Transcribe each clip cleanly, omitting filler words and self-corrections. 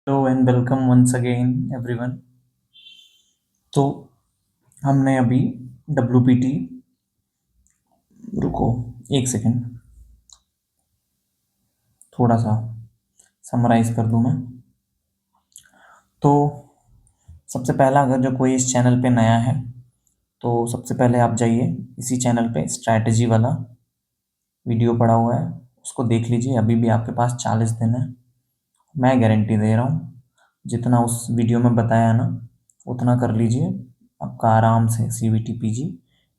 Hello and welcome once again everyone. तो हमने अभी WPT, रुको एक सेकेंड, थोड़ा सा समराइज कर दूं मैं। तो सबसे पहला, अगर जो कोई इस चैनल पे नया है तो सबसे पहले आप जाइए इसी चैनल पे, स्ट्रैटेजी वाला वीडियो पड़ा हुआ है, उसको देख लीजिए। अभी भी आपके पास 40 दिन है। मैं गारंटी दे रहा हूँ, जितना उस वीडियो में बताया ना उतना कर लीजिए, आपका आराम से CVT PG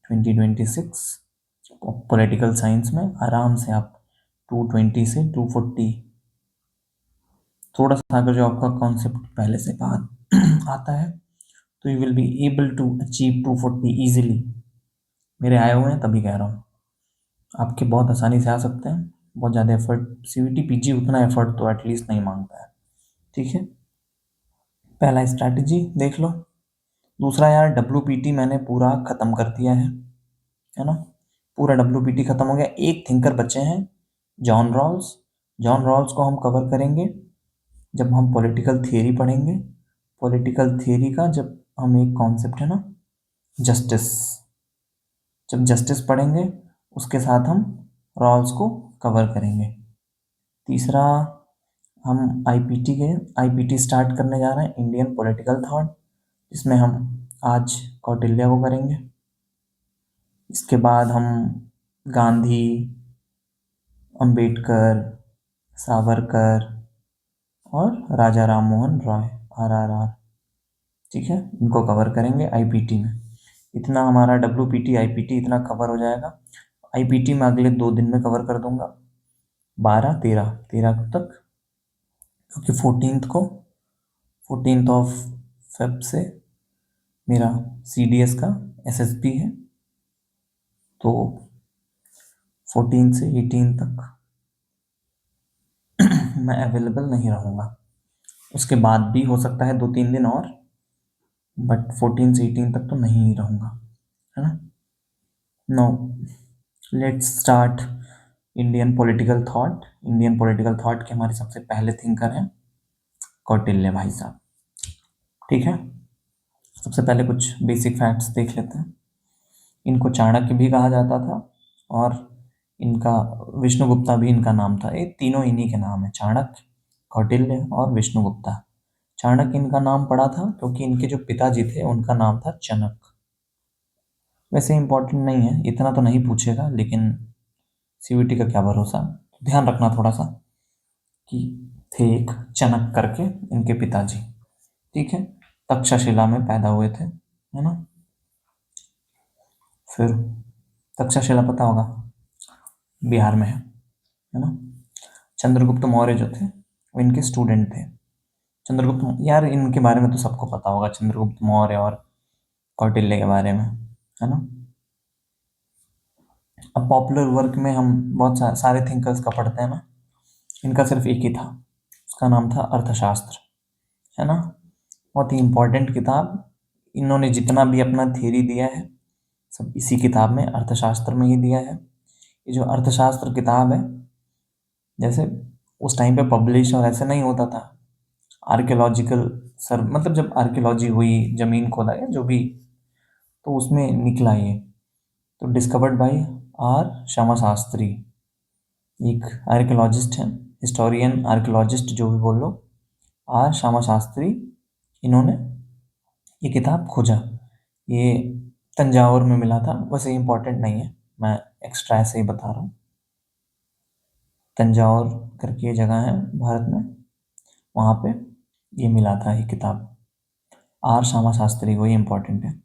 2026 पॉलिटिकल साइंस में आराम से आप 220 से 240, थोड़ा सा अगर जो आपका कॉन्सेप्ट पहले से बात आता है तो you will be able to achieve 240 easily. मेरे आए हुए हैं तभी कह रहा हूँ, आपके बहुत आसानी से आ सकते हैं। बहुत ज़्यादा एफर्ट, CVT PG उतना एफर्ट तो एटलीस्ट नहीं मांगता है। ठीक है, पहला स्ट्रैटेजी देख लो। दूसरा यार, WPT मैंने पूरा ख़त्म कर दिया है ना। पूरा WPT ख़त्म हो गया। एक थिंकर बचे हैं, जॉन रॉल्स। जॉन रॉल्स को हम कवर करेंगे जब हम पॉलिटिकल थियरी पढ़ेंगे। पॉलिटिकल थियरी का जब हम एक कॉन्सेप्ट है ना, जस्टिस, जब जस्टिस पढ़ेंगे उसके साथ हम रॉल्स को कवर करेंगे। तीसरा, हम आईपीटी स्टार्ट करने जा रहे हैं, इंडियन पॉलिटिकल थॉट, जिसमें हम आज कौटिल्य को करेंगे। इसके बाद हम गांधी, अंबेडकर, सावरकर और राजा राम मोहन रॉय, RRR, ठीक है, इनको कवर करेंगे आईपीटी में। इतना हमारा WPT आईपीटी इतना कवर हो जाएगा। आईपीटी में अगले 2 दिन में कवर कर दूंगा, 12 13 तक, क्योंकि 14 ऑफ फेब से मेरा CDS का SSB है, तो 14 से 18 तक मैं अवेलेबल नहीं रहूँगा। उसके बाद भी हो सकता है 2-3 दिन और, बट 14 से 18 तक तो नहीं रहूँगा, है ना। No, let's start Indian political thought. Indian political thought के हमारे सबसे पहले थिंकर हैं कौटिल्य भाई साहब। ठीक है, सबसे पहले कुछ बेसिक फैक्ट्स देख लेते हैं। इनको चाणक्य भी कहा जाता था, और इनका विष्णुगुप्ता भी इनका नाम था। ये तीनों इन्हीं के नाम है, चाणक्य, कौटिल्य और विष्णुगुप्ता। चाणक्य इनका नाम पड़ा था क्योंकि इनके जो पिताजी थे उनका नाम था चनक। वैसे इंपॉर्टेंट नहीं है, इतना तो नहीं पूछेगा, लेकिन CVT का क्या भरोसा, ध्यान रखना थोड़ा सा कि थे एक चनक करके इनके पिताजी। ठीक है, तक्षशिला में पैदा हुए थे, है ना। फिर तक्षशिला पता होगा, बिहार में है ना। चंद्रगुप्त मौर्य जो थे वो इनके स्टूडेंट थे। चंद्रगुप्त, यार इनके बारे में तो सबको पता होगा, चंद्रगुप्त मौर्य और कौटिल्य के बारे में, है ना। अब पॉपुलर वर्क में हम बहुत सारे थिंकर्स का पढ़ते हैं ना, इनका सिर्फ एक ही था, उसका नाम था अर्थशास्त्र, है ना। बहुत ही इम्पोर्टेंट किताब। इन्होंने जितना भी अपना थ्योरी दिया है सब इसी किताब में, अर्थशास्त्र में ही दिया है। ये जो अर्थशास्त्र किताब है, जैसे उस टाइम पे पब्लिश और ऐसे नहीं होता था, आर्कियोलॉजिकल सर, मतलब जब आर्कियोलॉजी हुई, जमीन खोदा या जो भी, तो उसमें निकला ये। तो discovered by R Shyama Shastri, एक आर्कियोलॉजिस्ट हैं, हिस्टोरियन आर्कियोलॉजिस्ट जो भी बोल लो, आर श्यामा शास्त्री, इन्होंने ये किताब खोजा। ये तंजावुर में मिला था, वैसे इंपॉर्टेंट नहीं है, मैं एक्स्ट्रा ऐसे ही बता रहा हूँ। तंजावुर करके ये जगह है भारत में, वहाँ पे ये मिला था ये किताब, आर श्यामा शास्त्री को, ये इंपॉर्टेंट है।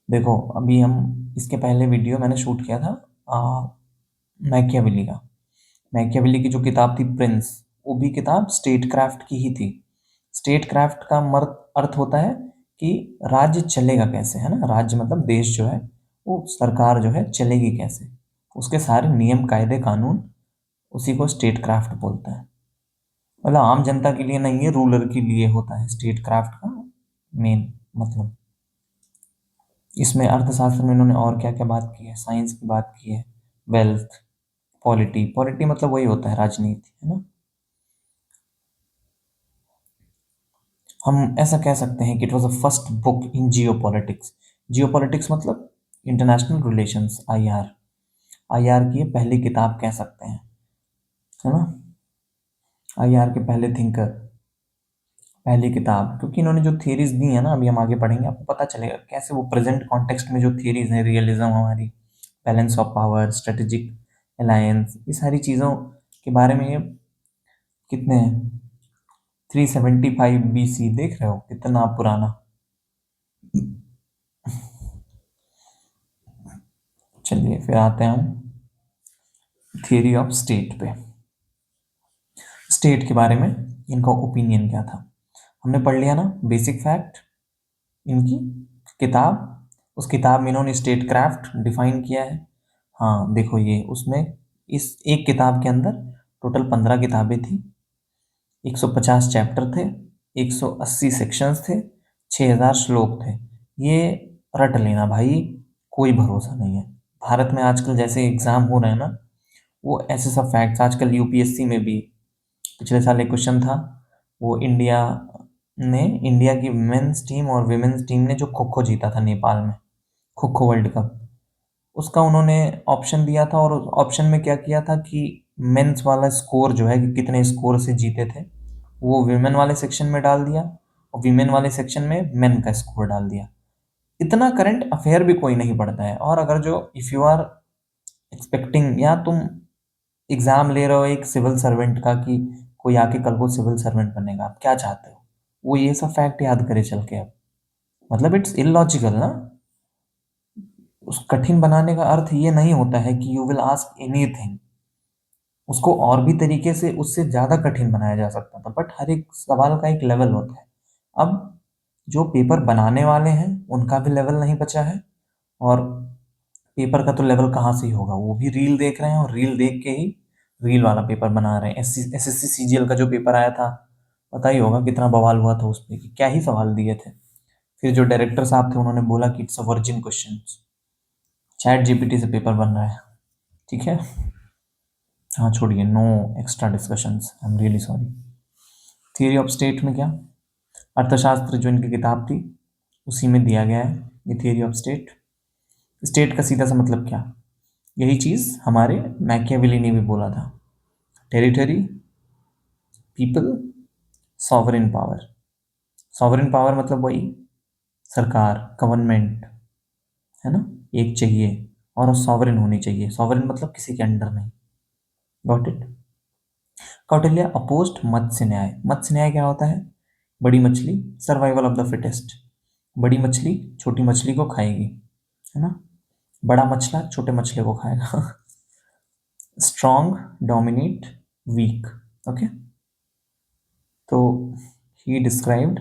देखो अभी हम, इसके पहले वीडियो मैंने शूट किया था मैकियावेली का। मैकियावेली की जो किताब थी प्रिंस, वो भी किताब स्टेट क्राफ्ट की ही थी। स्टेट क्राफ्ट का मर्द अर्थ होता है कि राज्य चलेगा कैसे, है ना। राज्य मतलब देश जो है, वो सरकार जो है चलेगी कैसे, उसके सारे नियम कायदे कानून, उसी को स्टेट क्राफ्ट बोलते हैं। मतलब आम जनता के लिए नहीं है, रूलर के लिए होता है स्टेट क्राफ्ट का मेन मतलब। इसमें अर्थशास्त्र में इन्होंने और क्या क्या बात की है, साइंस की बात की है, वेल्थ, पॉलिटी, पॉलिटी मतलब वही होता है राजनीति, है ना। हम ऐसा कह सकते हैं कि it was a first book in geopolitics. Geopolitics मतलब इंटरनेशनल रिलेशंस, आईआर। आईआर की ये पहली किताब कह सकते हैं, है ना। आईआर के पहले थिंकर, पहली किताब, क्योंकि इन्होंने जो थियरीज दी है ना, अभी हम आगे पढ़ेंगे, आपको पता चलेगा कैसे वो प्रेजेंट कॉन्टेक्स्ट में जो थियरीज हैं, रियलिज्म हमारी, balance of power, strategic alliance, ये सारी चीज़ों के बारे में ये कितने 375 BC, देख रहे हो कितना पुराना। चलिए फिर आते हैं हम थियरी ऑफ स्टेट पे। स्टेट के बारे में इनका ओपिनियन क्या था, हमने पढ़ लिया ना, बेसिक फैक्ट इनकी किताब। उस किताब में इन्होंने स्टेट क्राफ्ट डिफाइन किया है। हाँ देखो, ये उसमें इस एक किताब के अंदर टोटल 15 किताबें थी, 150 चैप्टर थे, 180 सेक्शंस थे, 6000 श्लोक थे। ये रट लेना भाई, कोई भरोसा नहीं है। भारत में आजकल जैसे एग्जाम हो रहे हैं ना, वो ऐसे सब फैक्ट्स आजकल यूपीएससी में भी, पिछले साल एक क्वेश्चन था, वो इंडिया की मेंस टीम और विमेंस टीम ने जो खो खो जीता था नेपाल में, खो खो वर्ल्ड कप, उसका उन्होंने ऑप्शन दिया था, और ऑप्शन में क्या किया था कि मेंस वाला स्कोर जो है कि कितने स्कोर से जीते थे, वो विमेन वाले सेक्शन में डाल दिया, और विमेन वाले सेक्शन में मेन का स्कोर डाल दिया। इतना करंट अफेयर भी कोई नहीं पढ़ता है। और अगर जो इफ़ यू आर एक्सपेक्टिंग, या तुम एग्जाम ले रहे हो एक सिविल सर्वेंट का, कि कोई आके कल को सिविल सर्वेंट बनेगा, आप क्या चाहते हो, वो ये सब फैक्ट याद करे चल के अब, मतलब इट्स इलॉजिकल ना। उस कठिन बनाने का अर्थ ये नहीं होता है कि यू विल आस्क एनीथिंग, उसको और भी तरीके से उससे ज़्यादा कठिन बनाया जा सकता था, बट हर एक सवाल का एक लेवल होता है। अब जो पेपर बनाने वाले हैं उनका भी लेवल नहीं बचा है, और पेपर का तो लेवल कहाँ से ही होगा, वो भी रील देख रहे हैं, और रील देख के ही रील वाला पेपर बना रहे हैं। एसएससी सीजीएल का जो पेपर आया था, पता ही होगा कितना बवाल हुआ था उस पे, कि क्या ही सवाल दिए थे। फिर जो डायरेक्टर साहब थे उन्होंने बोला कि it's a virgin question, ChatGPT से पेपर बन रहा है। ठीक है, हाँ छोड़िए, no extra discussions, I am really sorry. Theory of state में क्या, अर्थशास्त्र जो इनकी किताब थी उसी में दिया गया है ये थियरी ऑफ स्टेट। स्टेट का सीधा सा मतलब क्या, यही चीज़ हमारे मैकियावेली ने भी बोला था, territory, people, sovereign power. Sovereign power मतलब वही सरकार, गवर्नमेंट, है ना, एक चाहिए, और सॉवरेन होनी चाहिए। सॉवरेन मतलब किसी के अंडर नहीं। Got it. Kautilya opposed matsya nyaya. मत्स्य न्याय क्या होता है, बड़ी मछली, सर्वाइवल ऑफ द फिटेस्ट, बड़ी मछली छोटी मछली को खाएगी, है ना, बड़ा मछला छोटे मछली को खाएगा। Strong dominate week. ओके, तो ही डिस्क्राइब्ड,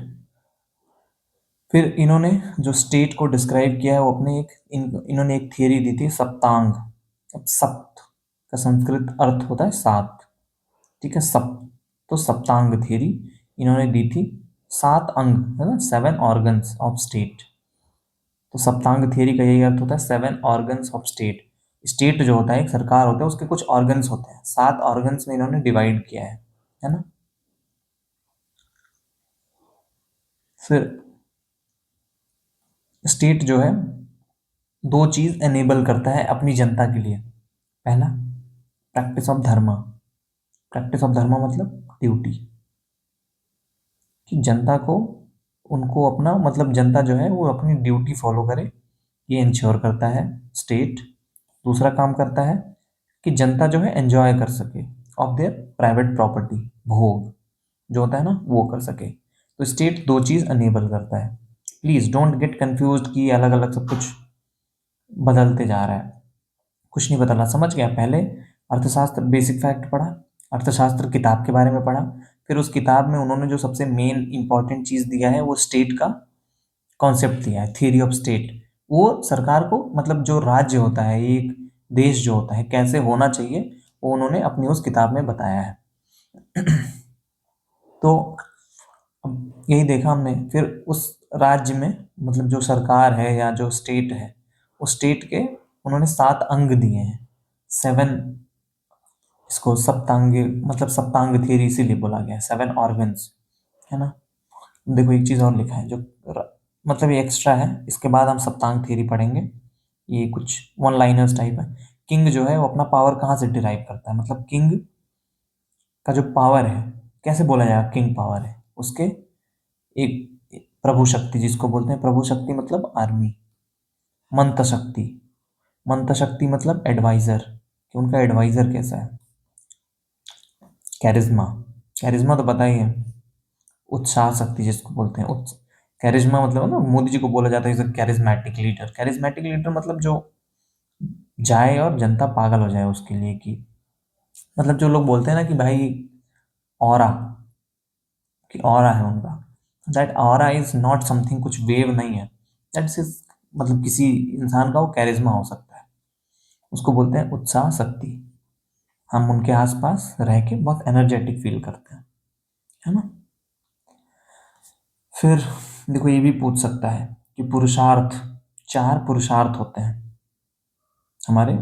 फिर इन्होंने जो स्टेट को डिस्क्राइब किया है वो अपने इन्होंने एक थियरी दी थी, सप्तांग। अब सप्त का संस्कृत अर्थ होता है सात, ठीक है, सप्त, तो सप्तांग थियरी इन्होंने दी थी। 7 अंग, है ना, 7 ऑर्गन्स ऑफ स्टेट। तो सप्तांग थियरी का यही अर्थ होता है, 7 ऑर्गन्स ऑफ स्टेट। स्टेट जो होता है, एक सरकार होता है, उसके कुछ ऑर्गन्स होते हैं, 7 ऑर्गन्स में इन्होंने डिवाइड किया है ना। फिर स्टेट जो है दो चीज एनेबल करता है अपनी जनता के लिए। पहला, practice of dharma. Practice of dharma मतलब ड्यूटी, कि जनता को, उनको अपना मतलब जनता जो है वो अपनी ड्यूटी फॉलो करे, ये इंश्योर करता है स्टेट। दूसरा काम करता है कि जनता जो है एंजॉय कर सके ऑफ देयर प्राइवेट प्रॉपर्टी, भोग जो होता है ना वो कर सके। तो स्टेट दो चीज़ अनेबल करता है। प्लीज़ डोंट गेट कंफ्यूज कि अलग अलग सब कुछ बदलते जा रहा है, कुछ नहीं बदला, समझ गया। पहले अर्थशास्त्र बेसिक फैक्ट पढ़ा, अर्थशास्त्र किताब के बारे में पढ़ा, फिर उस किताब में उन्होंने जो सबसे मेन इंपॉर्टेंट चीज़ दिया है वो स्टेट का कॉन्सेप्ट दिया है, थियरी ऑफ स्टेट। वो सरकार को, मतलब जो राज्य होता है, एक देश जो होता है कैसे होना चाहिए, वो उन्होंने अपनी उस किताब में बताया है। तो अब यही देखा हमने, फिर उस राज्य में मतलब जो सरकार है या जो स्टेट है, उस स्टेट के उन्होंने 7 अंग दिए हैं, 7, इसको सप्तांग, मतलब सप्तांग थियरी इसीलिए बोला गया है, 7 ऑर्गन्स, है ना। देखो एक चीज़ और लिखा है जो मतलब ये एक्स्ट्रा है, इसके बाद हम सप्तांग थ्योरी पढ़ेंगे। ये कुछ वन लाइनर्स टाइप है। किंग जो है वो अपना पावर कहाँ से डिराइव करता है, मतलब किंग का जो पावर है कैसे बोला जाएगा किंग पावर है उसके, एक प्रभु शक्ति जिसको बोलते हैं, प्रभु शक्ति मतलब आर्मी। मंत्र शक्ति, मंत्र शक्ति मतलब एडवाइजर, कि उनका एडवाइजर कैसा है। कैरिज्मा, कैरिज्मा तो पता ही है, उत्साह शक्ति जिसको बोलते हैं। कैरिज्मा मतलब ना, मोदी जी को बोला जाता है कैरिज्मेटिक लीडर। कैरिज्मेटिक लीडर मतलब जो जाए और जनता पागल हो जाए उसके लिए, कि मतलब जो लोग बोलते हैं ना कि भाई ऑरा, कि ऑरा है उनका, that aura is not something, कुछ वेव नहीं है, दैट्स इज, मतलब किसी इंसान का वो कैरिज्मा हो सकता है, उसको बोलते हैं उत्साह शक्ति। हम उनके आसपास रह के बहुत एनर्जेटिक फील करते हैं, है ना। फिर देखो ये भी पूछ सकता है कि पुरुषार्थ, चार पुरुषार्थ होते हैं हमारे,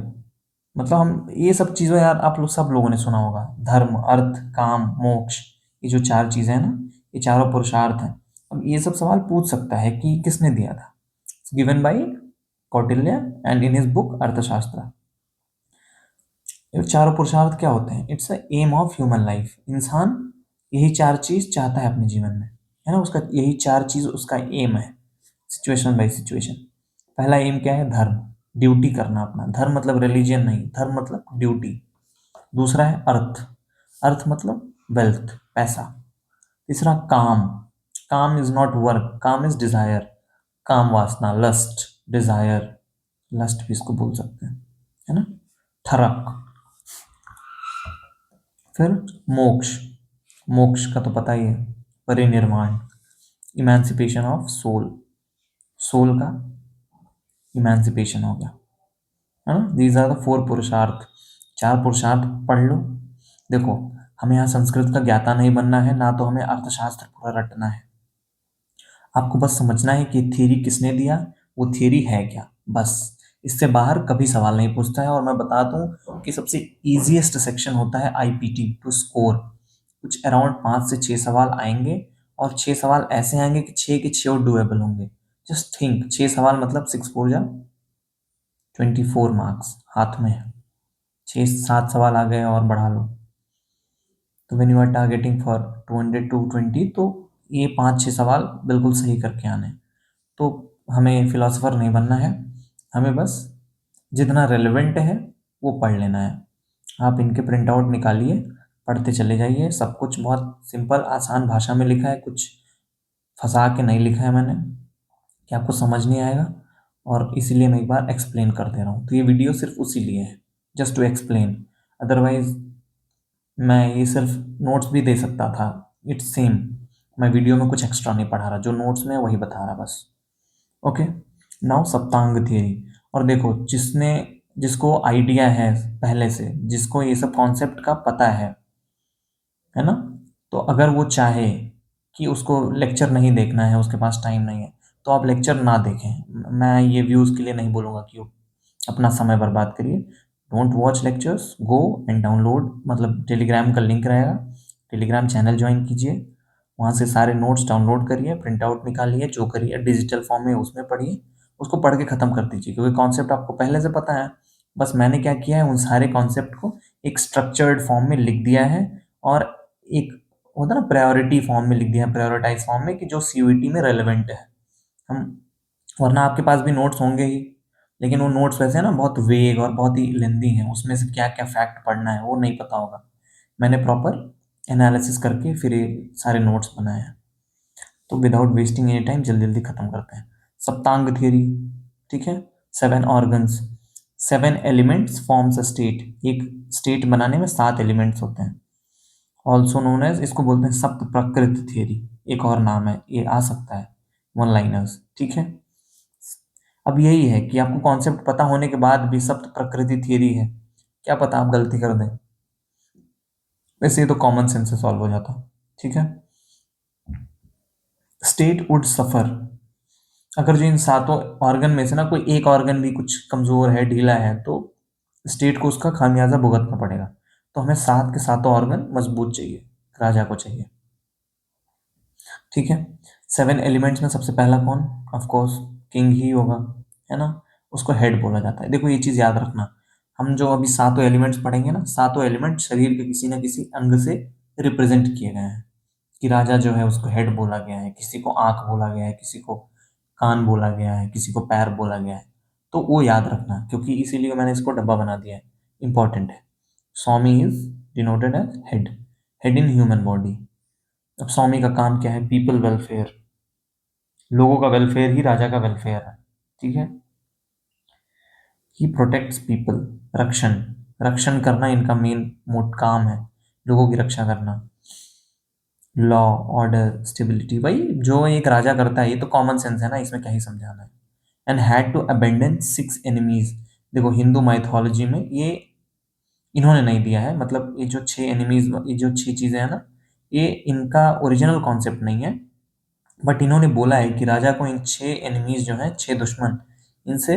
मतलब हम ये सब चीज़ों, यार आप लोग सब लोगों ने सुना होगा, धर्म अर्थ काम मोक्ष, ये जो चार चीज़ें हैं ना, ये चारों पुरुषार्थ हैं। अब ये सब सवाल पूछ सकता है कि किसने दिया था, given by Kautilya and in his book Arthashastra. ये चारों पुरुषार्थ क्या होते हैं, it's a aim of human life. इंसान यही चार चीज चाहता है अपने जीवन में, है ना, उसका यही चार चीज उसका एम है, सिचुएशन बाय सिचुएशन। पहला एम क्या है, धर्म, ड्यूटी करना अपना, धर्म मतलब रिलीजियन नहीं, धर्म मतलब ड्यूटी। दूसरा है अर्थ, अर्थ मतलब वेल्थ, पैसा। तीसरा काम, काम इज नॉट वर्क, काम इज डिजायर, काम वासना, लस्ट, डिजायर, लस्ट भी इसको बोल सकते हैं, है ना, ठरक। फिर मोक्ष, मोक्ष का तो पता ही है, परिनिर्वाण, इमेंसिपेशन ऑफ सोल, सोल का इमेंसिपेशन हो गया, है ना। दीज आर द फोर पुरुषार्थ, चार पुरुषार्थ पढ़ लो। देखो हमें यहाँ संस्कृत का ज्ञाता नहीं बनना है, ना तो हमें अर्थशास्त्र पूरा रटना है। आपको बस समझना है कि थ्योरी किसने दिया, वो थ्योरी है क्या, बस। इससे बाहर कभी सवाल नहीं पूछता है। और मैं बता दूं कि सबसे इजीएस्ट सेक्शन होता है आईपीटी टू स्कोर। कुछ अराउंड 5 से 6 सवाल आएंगे, और 6 सवाल ऐसे आएंगे कि 6 के 6 डुएबल होंगे। जस्ट थिंक, 6 सवाल मतलब 6 4 जा 24 मार्क्स हाथ में है। 6 7 सवाल आ गए और बढ़ा लो, तो when you are targeting for 200 to 220, तो ये 5 6 सवाल बिल्कुल सही करके आने हैं। तो हमें फिलोसोफर नहीं बनना है, हमें बस जितना रेलेवेंट है वो पढ़ लेना है। आप इनके प्रिंट आउट निकालिए, पढ़ते चले जाइए। सब कुछ बहुत सिंपल आसान भाषा में लिखा है, कुछ फंसा के नहीं लिखा है मैंने कि आपको समझ नहीं आएगा, और इसीलिए मैं एक बार एक्सप्लेन कर दे रहा हूँ। तो ये वीडियो सिर्फ उसी लिए है, जस्ट टू एक्सप्लेन। अदरवाइज मैं ये सिर्फ नोट्स भी दे सकता था, इट्स सेम। मैं वीडियो में कुछ एक्स्ट्रा नहीं पढ़ा रहा, जो नोट्स में है वही बता रहा बस। Okay, now saptanga theory. और देखो जिसने, जिसको आइडिया है पहले से, जिसको ये सब कॉन्सेप्ट का पता है ना, तो अगर वो चाहे कि उसको लेक्चर नहीं देखना है, उसके पास टाइम नहीं है, तो आप लेक्चर ना देखें। मैं ये व्यूज़ के लिए नहीं बोलूँगा कि अपना समय बर्बाद करिए। Don't watch lectures, go and download, मतलब टेलीग्राम का लिंक रहेगा, टेलीग्राम चैनल ज्वाइन कीजिए, वहाँ से सारे नोट्स डाउनलोड करिए, प्रिंट आउट निकालिए, जो करिए डिजिटल फॉर्म में उसमें पढ़िए, उसको पढ़ के ख़त्म कर दीजिए, क्योंकि कॉन्सेप्ट आपको पहले से पता है। बस मैंने क्या किया है, उन सारे कॉन्सेप्ट को एक स्ट्रक्चर्ड फॉर्म में लिख दिया है, और एक होता है ना प्रायोरिटी फॉर्म में लिख दिया है, प्रायोरिटाइज फॉर्म में, कि जो सीयूईटी में रेलेवेंट है। हम, वरना आपके पास भी नोट्स होंगे ही, लेकिन वो नोट्स वैसे ना बहुत वेग और बहुत ही लेंदी हैं, उसमें से क्या क्या फैक्ट पढ़ना है वो नहीं पता होगा। मैंने प्रॉपर एनालिसिस करके फिर ये सारे नोट्स बनाए हैं। तो विदाउट वेस्टिंग एनी टाइम जल्दी जल्दी खत्म करते हैं। सप्तांग थ्योरी, ठीक है। 7 organs, 7 elements forms a state, एक स्टेट बनाने में 7 एलिमेंट्स होते हैं। ऑल्सो नोन एज, इसको बोलते हैं सप्त प्रकृति थियरी, एक और नाम है, ये आ सकता है, वन लाइनर्स, ठीक है। अब यही है कि आपको कॉन्सेप्ट पता होने के बाद भी सप्त प्रकृति थियरी है, क्या पता आप गलती कर दें। वैसे ये तो कॉमन सेंस से सॉल्व हो जाता, ठीक है। स्टेट वुड सफर, अगर जो इन 7 ऑर्गन में से ना कोई एक ऑर्गन भी कुछ कमजोर है, ढीला है, तो स्टेट को उसका खामियाजा भुगतना पड़ेगा। तो हमें 7 के 7 ऑर्गन मजबूत चाहिए, राजा को चाहिए। ठीक है। 7 एलिमेंट्स में सबसे पहला कौन? ऑफ कोर्स किंग ही होगा, है ना। उसको हेड बोला जाता है। देखो ये चीज याद रखना, हम जो अभी सातों एलिमेंट्स पढ़ेंगे ना, सातों एलिमेंट शरीर के किसी न किसी अंग से रिप्रेजेंट किए गए हैं। कि राजा जो है उसको हेड बोला गया है, किसी को आंख बोला गया है, किसी को कान बोला गया है, किसी को पैर बोला गया है। तो वो याद रखना, क्योंकि इसीलिए मैंने इसको डब्बा बना दिया है, इंपॉर्टेंट है। Swami is denoted as head, head in human body. अब स्वामी का काम क्या है? पीपल वेलफेयर, लोगों का वेलफेयर ही राजा का वेलफेयर है। ठीक है। ही प्रोटेक्ट्स पीपल, रक्षण, रक्षण करना इनका मेन मोट काम है, लोगों की रक्षा करना। लॉ, ऑर्डर, स्टेबिलिटी, भाई जो एक राजा करता है ये तो कॉमन सेंस है ना, इसमें क्या ही समझाना है। And had to abandon 6 enemies. देखो हिंदू माइथोलॉजी में ये इन्होंने नहीं दिया है, मतलब ये जो 6 एनिमीज, ये जो 6 चीजें हैं ना, ये इनका ओरिजिनल कॉन्सेप्ट नहीं है। बट इन्होंने बोला है कि राजा को इन 6 एनिमीज जो हैं, 6 दुश्मन, इनसे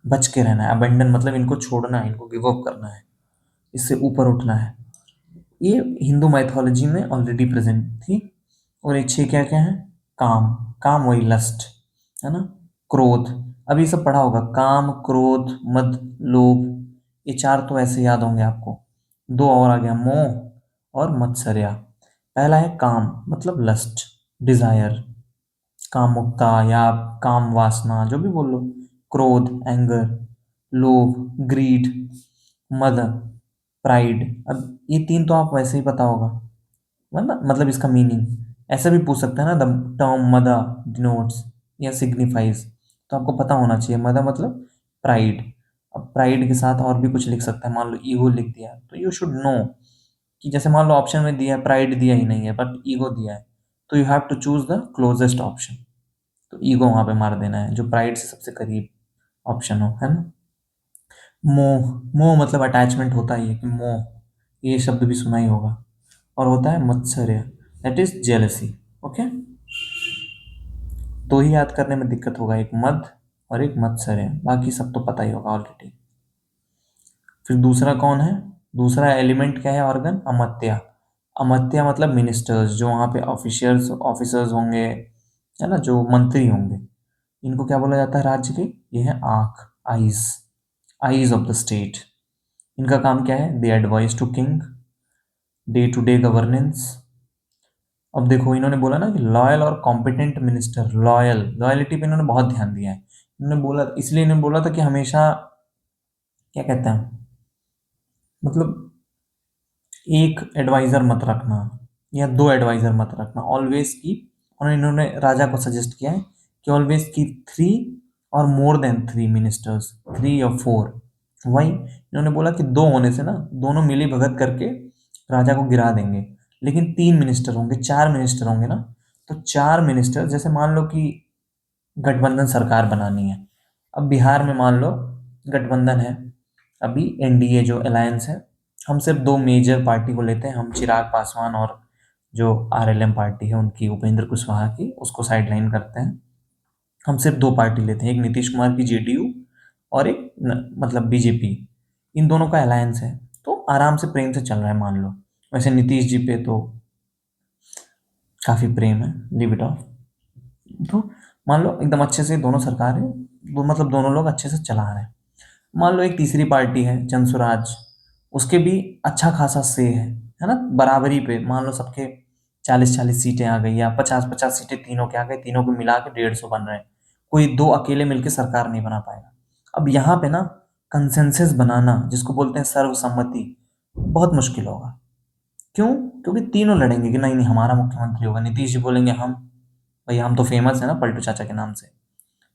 बच के रहना है। अबेंडन मतलब इनको छोड़ना है, इनको गिव अप करना है, इससे ऊपर उठना है। ये हिंदू माइथोलॉजी में ऑलरेडी प्रेजेंट थी। और ये 6 क्या क्या है? काम, काम वही लस्ट, है ना। क्रोध, अभी सब पढ़ा होगा, काम, क्रोध, मद, लोभ। ये 4 तो ऐसे याद होंगे आपको। 2 और आ गया, मोह और मत्सर्या। पहला है काम, मतलब लस्ट, डिजायर, कामुकता या काम वासना, जो भी बोल लो। क्रोध, एंगर, लोभ, ग्रीड, मद, प्राइड। अब ये 3 तो आप वैसे ही पता होगा, मतलब इसका मीनिंग ऐसा भी पूछ सकते हैं ना, द टर्म मदा डिनोट्स या सिग्निफाइज, तो आपको पता होना चाहिए। मदा मतलब प्राइड। अब प्राइड के साथ और भी कुछ लिख सकता है, मान लो ईगो लिख दिया, तो यू शुड नो कि जैसे मान लो ऑप्शन में दिया है प्राइड, दिया ही नहीं है बट ईगो दिया है, तो you have to choose the closest option. तो ईगो वहां पे मार देना है, जो प्राइड से सबसे करीब ऑप्शन हो, है ना। मोह, मोह मतलब अटैचमेंट होता ही है कि मोह, ये शब्द भी सुना ही होगा। और होता है मत्सर्य, दैट इज जेलसी। ओके, दो ही याद करने में दिक्कत होगा, एक मद और एक मत्सर्य, बाकी सब तो पता ही होगा ऑलरेडी। फिर दूसरा कौन है? दूसरा एलिमेंट क्या है? ऑर्गन, अमात्या। अमात्या मतलब मिनिस्टर्स, जो वहाँ पे ऑफिशियल्स ऑफिसर्स होंगे, है ना, जो मंत्री होंगे। इनको क्या बोला जाता है राज्य के? ये है आंख, eyes, eyes of the state. इनका काम क्या है? They advice to king, day to day governance. अब देखो इन्होंने बोला ना कि लॉयल और कॉम्पिटेंट मिनिस्टर, लॉयल, लॉयलिटी पे इन्होंने बहुत ध्यान दिया है। इन्होंने बोला, इसलिए इन्होंने बोला था कि हमेशा, क्या कहते हैं, मतलब एक एडवाइजर मत रखना या 2 एडवाइजर मत रखना, ऑलवेज कीप। और इन्होंने राजा को सजेस्ट किया है कि ऑलवेज कीप 3 और मोर देन 3 मिनिस्टर्स, 3 और 4। वही इन्होंने बोला कि 2 होने से ना दोनों मिली भगत करके राजा को गिरा देंगे, लेकिन 3 मिनिस्टर होंगे, 4 मिनिस्टर होंगे ना, तो 4 मिनिस्टर, जैसे मान लो कि गठबंधन सरकार बनानी है। अब बिहार में मान लो गठबंधन है, अभी एनडीए जो अलायंस है, हम सिर्फ 2 मेजर पार्टी को लेते हैं, हम चिराग पासवान और जो आरएलएम पार्टी है उनकी, उपेंद्र कुशवाहा की, उसको साइडलाइन करते हैं। हम सिर्फ 2 पार्टी लेते हैं, एक नीतीश कुमार की जेडीयू और एक मतलब बीजेपी। इन दोनों का अलायंस है, तो आराम से प्रेम से चल रहा है मान लो। वैसे नीतीश जी पे तो काफी प्रेम है, लिव इट ऑफ। तो मान लो एकदम अच्छे से दोनों सरकार है, मतलब दोनों लोग अच्छे से चला रहे हैं। मान लो एक तीसरी पार्टी है जनसुराज, उसके भी अच्छा खासा से है ना, बराबरी पे, मान लो सबके 40-40 सीटें आ गई या 50-50 सीटें तीनों के आ गए, तीनों को मिला के 150 बन रहे हैं। कोई 2 अकेले मिलके सरकार नहीं बना पाएगा। अब यहाँ पे ना कंसेंसस बनाना, जिसको बोलते हैं सर्वसम्मति, बहुत मुश्किल होगा। क्यों? क्योंकि तीनों लड़ेंगे कि नहीं नहीं हमारा मुख्यमंत्री होगा। नीतीश जी बोलेंगे हम, भाई हम तो फेमस है ना पलटू चाचा के नाम से।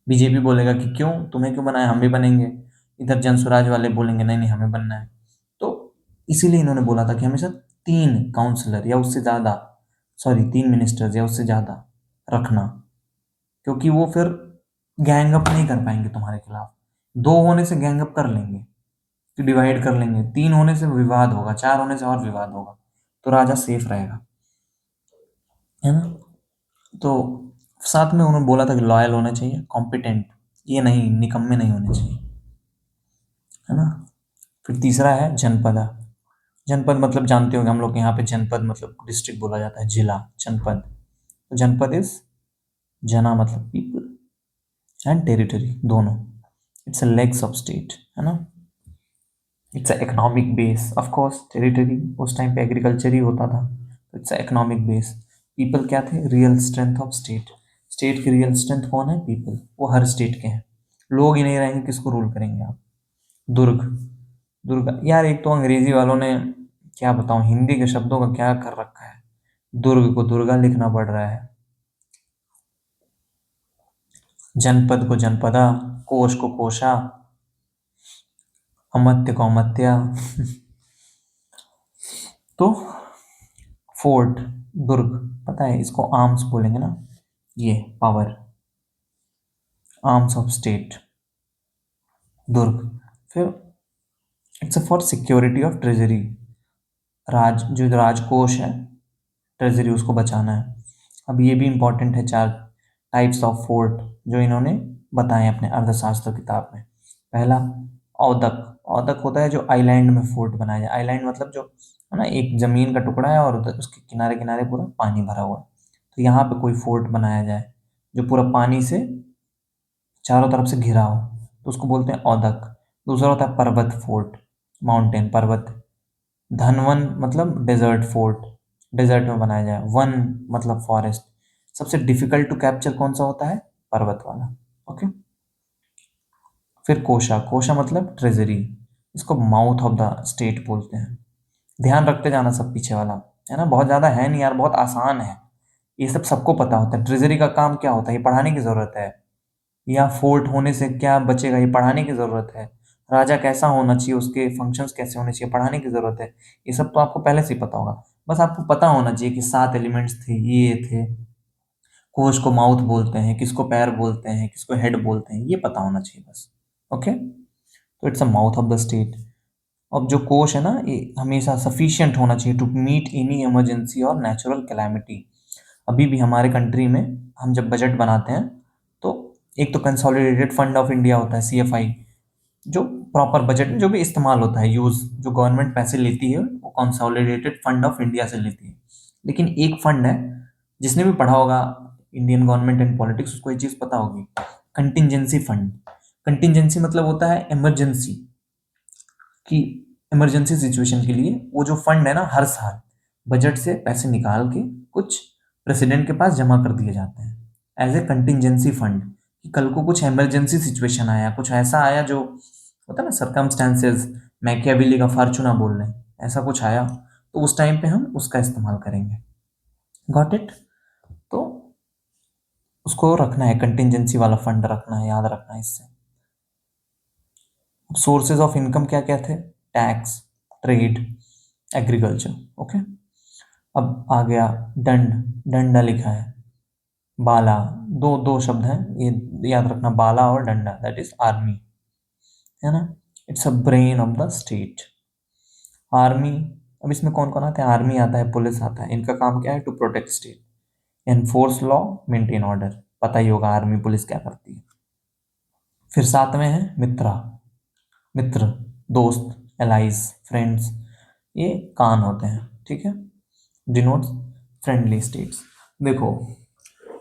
बीजेपी बोलेगा कि क्यों, तुम्हें क्यों बनाया, हम भी बनेंगे। इधर जनसुराज वाले बोलेंगे नहीं नहीं हमें बनना है। तो इसीलिए इन्होंने बोला था कि हमेशा 3 काउंसलर या उससे ज्यादा, सॉरी 3 मिनिस्टर्स या उससे ज्यादा रखना, क्योंकि वो फिर गैंग अप नहीं कर पाएंगे तुम्हारे खिलाफ। 2 होने से गैंग अप कर लेंगे, कि डिवाइड कर लेंगे, 3 होने से विवाद होगा, 4 होने से और विवाद होगा, तो राजा सेफ रहेगा, है ना। तो साथ में उन्होंने बोला था कि लॉयल होना चाहिए, कॉम्पिटेंट, ये नहीं, निकम्मे नहीं होने चाहिए, है ना। फिर तीसरा है जनपदा। जनपद मतलब जानते होंगे, हम लोग के यहाँ पे जनपद मतलब डिस्ट्रिक्ट बोला जाता है, जिला, जनपद। तो जनपद इज जना मतलब पीपल एंड टेरिटरी दोनों। It's a legs of state, है ना। It's a economic base, of course territory उस टाइम पे एग्रीकल्चर ही होता था, तो it's a economic base. People क्या थे? Real strength of state. State की रियल स्ट्रेंथ कौन है? पीपल। वो हर स्टेट के हैं, लोग ही नहीं रहेंगे किसको रूल करेंगे आप? दुर्ग, दुर्ग यार, एक तो अंग्रेजी वालों ने, क्या बताऊं, हिंदी के शब्दों का क्या कर रखा है। दुर्ग को दुर्गा लिखना पड़ रहा है, जनपद को जनपदा, कोश को कोशा, अमत्य को अमत्या। तो फोर्ट, दुर्ग, पता है इसको आर्म्स बोलेंगे ना, ये पावर, आर्म्स ऑफ स्टेट, दुर्ग। फिर it's for security of treasury, जो राजकोष है, ट्रेजरी, उसको बचाना है। अब ये भी इंपॉर्टेंट है, चार टाइप्स ऑफ फोर्ट जो इन्होंने बताए अपने अर्थशास्त्र किताब में। पहला औदक, औदक होता है जो आइलैंड में फोर्ट बनाया जाए। आइलैंड मतलब जो है ना, एक जमीन का टुकड़ा है और उसके किनारे किनारे पूरा पानी भरा हुआ है, तो यहाँ पे कोई फोर्ट बनाया जाए जो पूरा पानी से चारों तरफ से घिरा हो, तो उसको बोलते हैं औदक। दूसरा होता है पर्वत फोर्ट, माउंटेन, पर्वत। धनवन मतलब डेजर्ट फोर्ट, डेजर्ट में बनाया जाए। वन मतलब फॉरेस्ट। सबसे डिफिकल्ट टू कैप्चर कौन सा होता है? पर्वत वाला। ओके। फिर कोशा, कोशा मतलब ट्रेजरी, इसको माउथ ऑफ द स्टेट बोलते हैं। ध्यान रखते जाना सब पीछे वाला, है ना, बहुत ज्यादा है नहीं यार, बहुत आसान है, ये सब सबको पता होता है। ट्रेजरी का काम क्या होता है, ये पढ़ाने की जरूरत है। या फोर्ट होने से क्या बचेगा, ये पढ़ाने की जरूरत है। राजा कैसा होना चाहिए, उसके फंक्शंस कैसे होने चाहिए, पढ़ाने की जरूरत है। ये सब तो आपको पहले से ही पता होगा, बस आपको पता होना चाहिए कि 7 एलिमेंट्स थे, ये थे। कोश को माउथ बोलते हैं, किसको पैर बोलते हैं, किसको हेड बोलते हैं, ये पता होना चाहिए बस। ओके। तो it's a mouth of the state. अब जो कोश है ना, ये हमेशा सफिशिएंट होना चाहिए टू मीट एनी इमरजेंसी और नेचुरल कैलामिटी। अभी भी हमारे कंट्री में हम जब बजट बनाते हैं, तो एक तो कंसोलिडेटेड फंड ऑफ इंडिया होता है, सीएफआई, जो प्रॉपर बजट में जो भी इस्तेमाल होता है, यूज जो गवर्नमेंट पैसे लेती है वो कंसोलिडेटेड फंड ऑफ इंडिया से लेती है। लेकिन एक फंड है, जिसने भी पढ़ा होगा इंडियन गवर्नमेंट एंड पॉलिटिक्स, उसको ये चीज पता होगी, कंटिजेंसी फंड। कंटिजेंसी मतलब होता है इमरजेंसी की, इमरजेंसी सिचुएशन के लिए वो जो फंड है ना, हर साल बजट से पैसे निकाल के कुछ प्रेसिडेंट के पास जमा कर दिए जाते हैं एज ए कंटिजेंसी फंड, कि कल को कुछ इमरजेंसी सिचुएशन आया, कुछ ऐसा आया जो होता है ना, सरकमस्टेंसेस, मैकियावेली का फॉर्चूना बोल रहे हैं, ऐसा कुछ आया, तो उस टाइम पे हम उसका इस्तेमाल करेंगे। Got it? तो उसको रखना है, कंटिजेंसी वाला फंड रखना है, याद रखना है इससे। सोर्सेज ऑफ इनकम क्या क्या थे? Tax, trade, agriculture. ओके। अब आ गया दंड, डंडा लिखा है, बाला, दो दो शब्द हैं ये, याद रखना, बाला और डंडा, दैट इज आर्मी, है ना। It's a brain of the state, army. अब इसमें कौन कौन आता है? आर्मी आता है, पुलिस आता है, इनका काम क्या है? To protect state, enforce law, maintain order. पता ही होगा आर्मी पुलिस क्या करती है। फिर साथ में है मित्रा, मित्र, दोस्त, एलाइज, फ्रेंड्स, ये कान होते हैं, ठीक है, डिनोट्स फ्रेंडली स्टेट्स। देखो,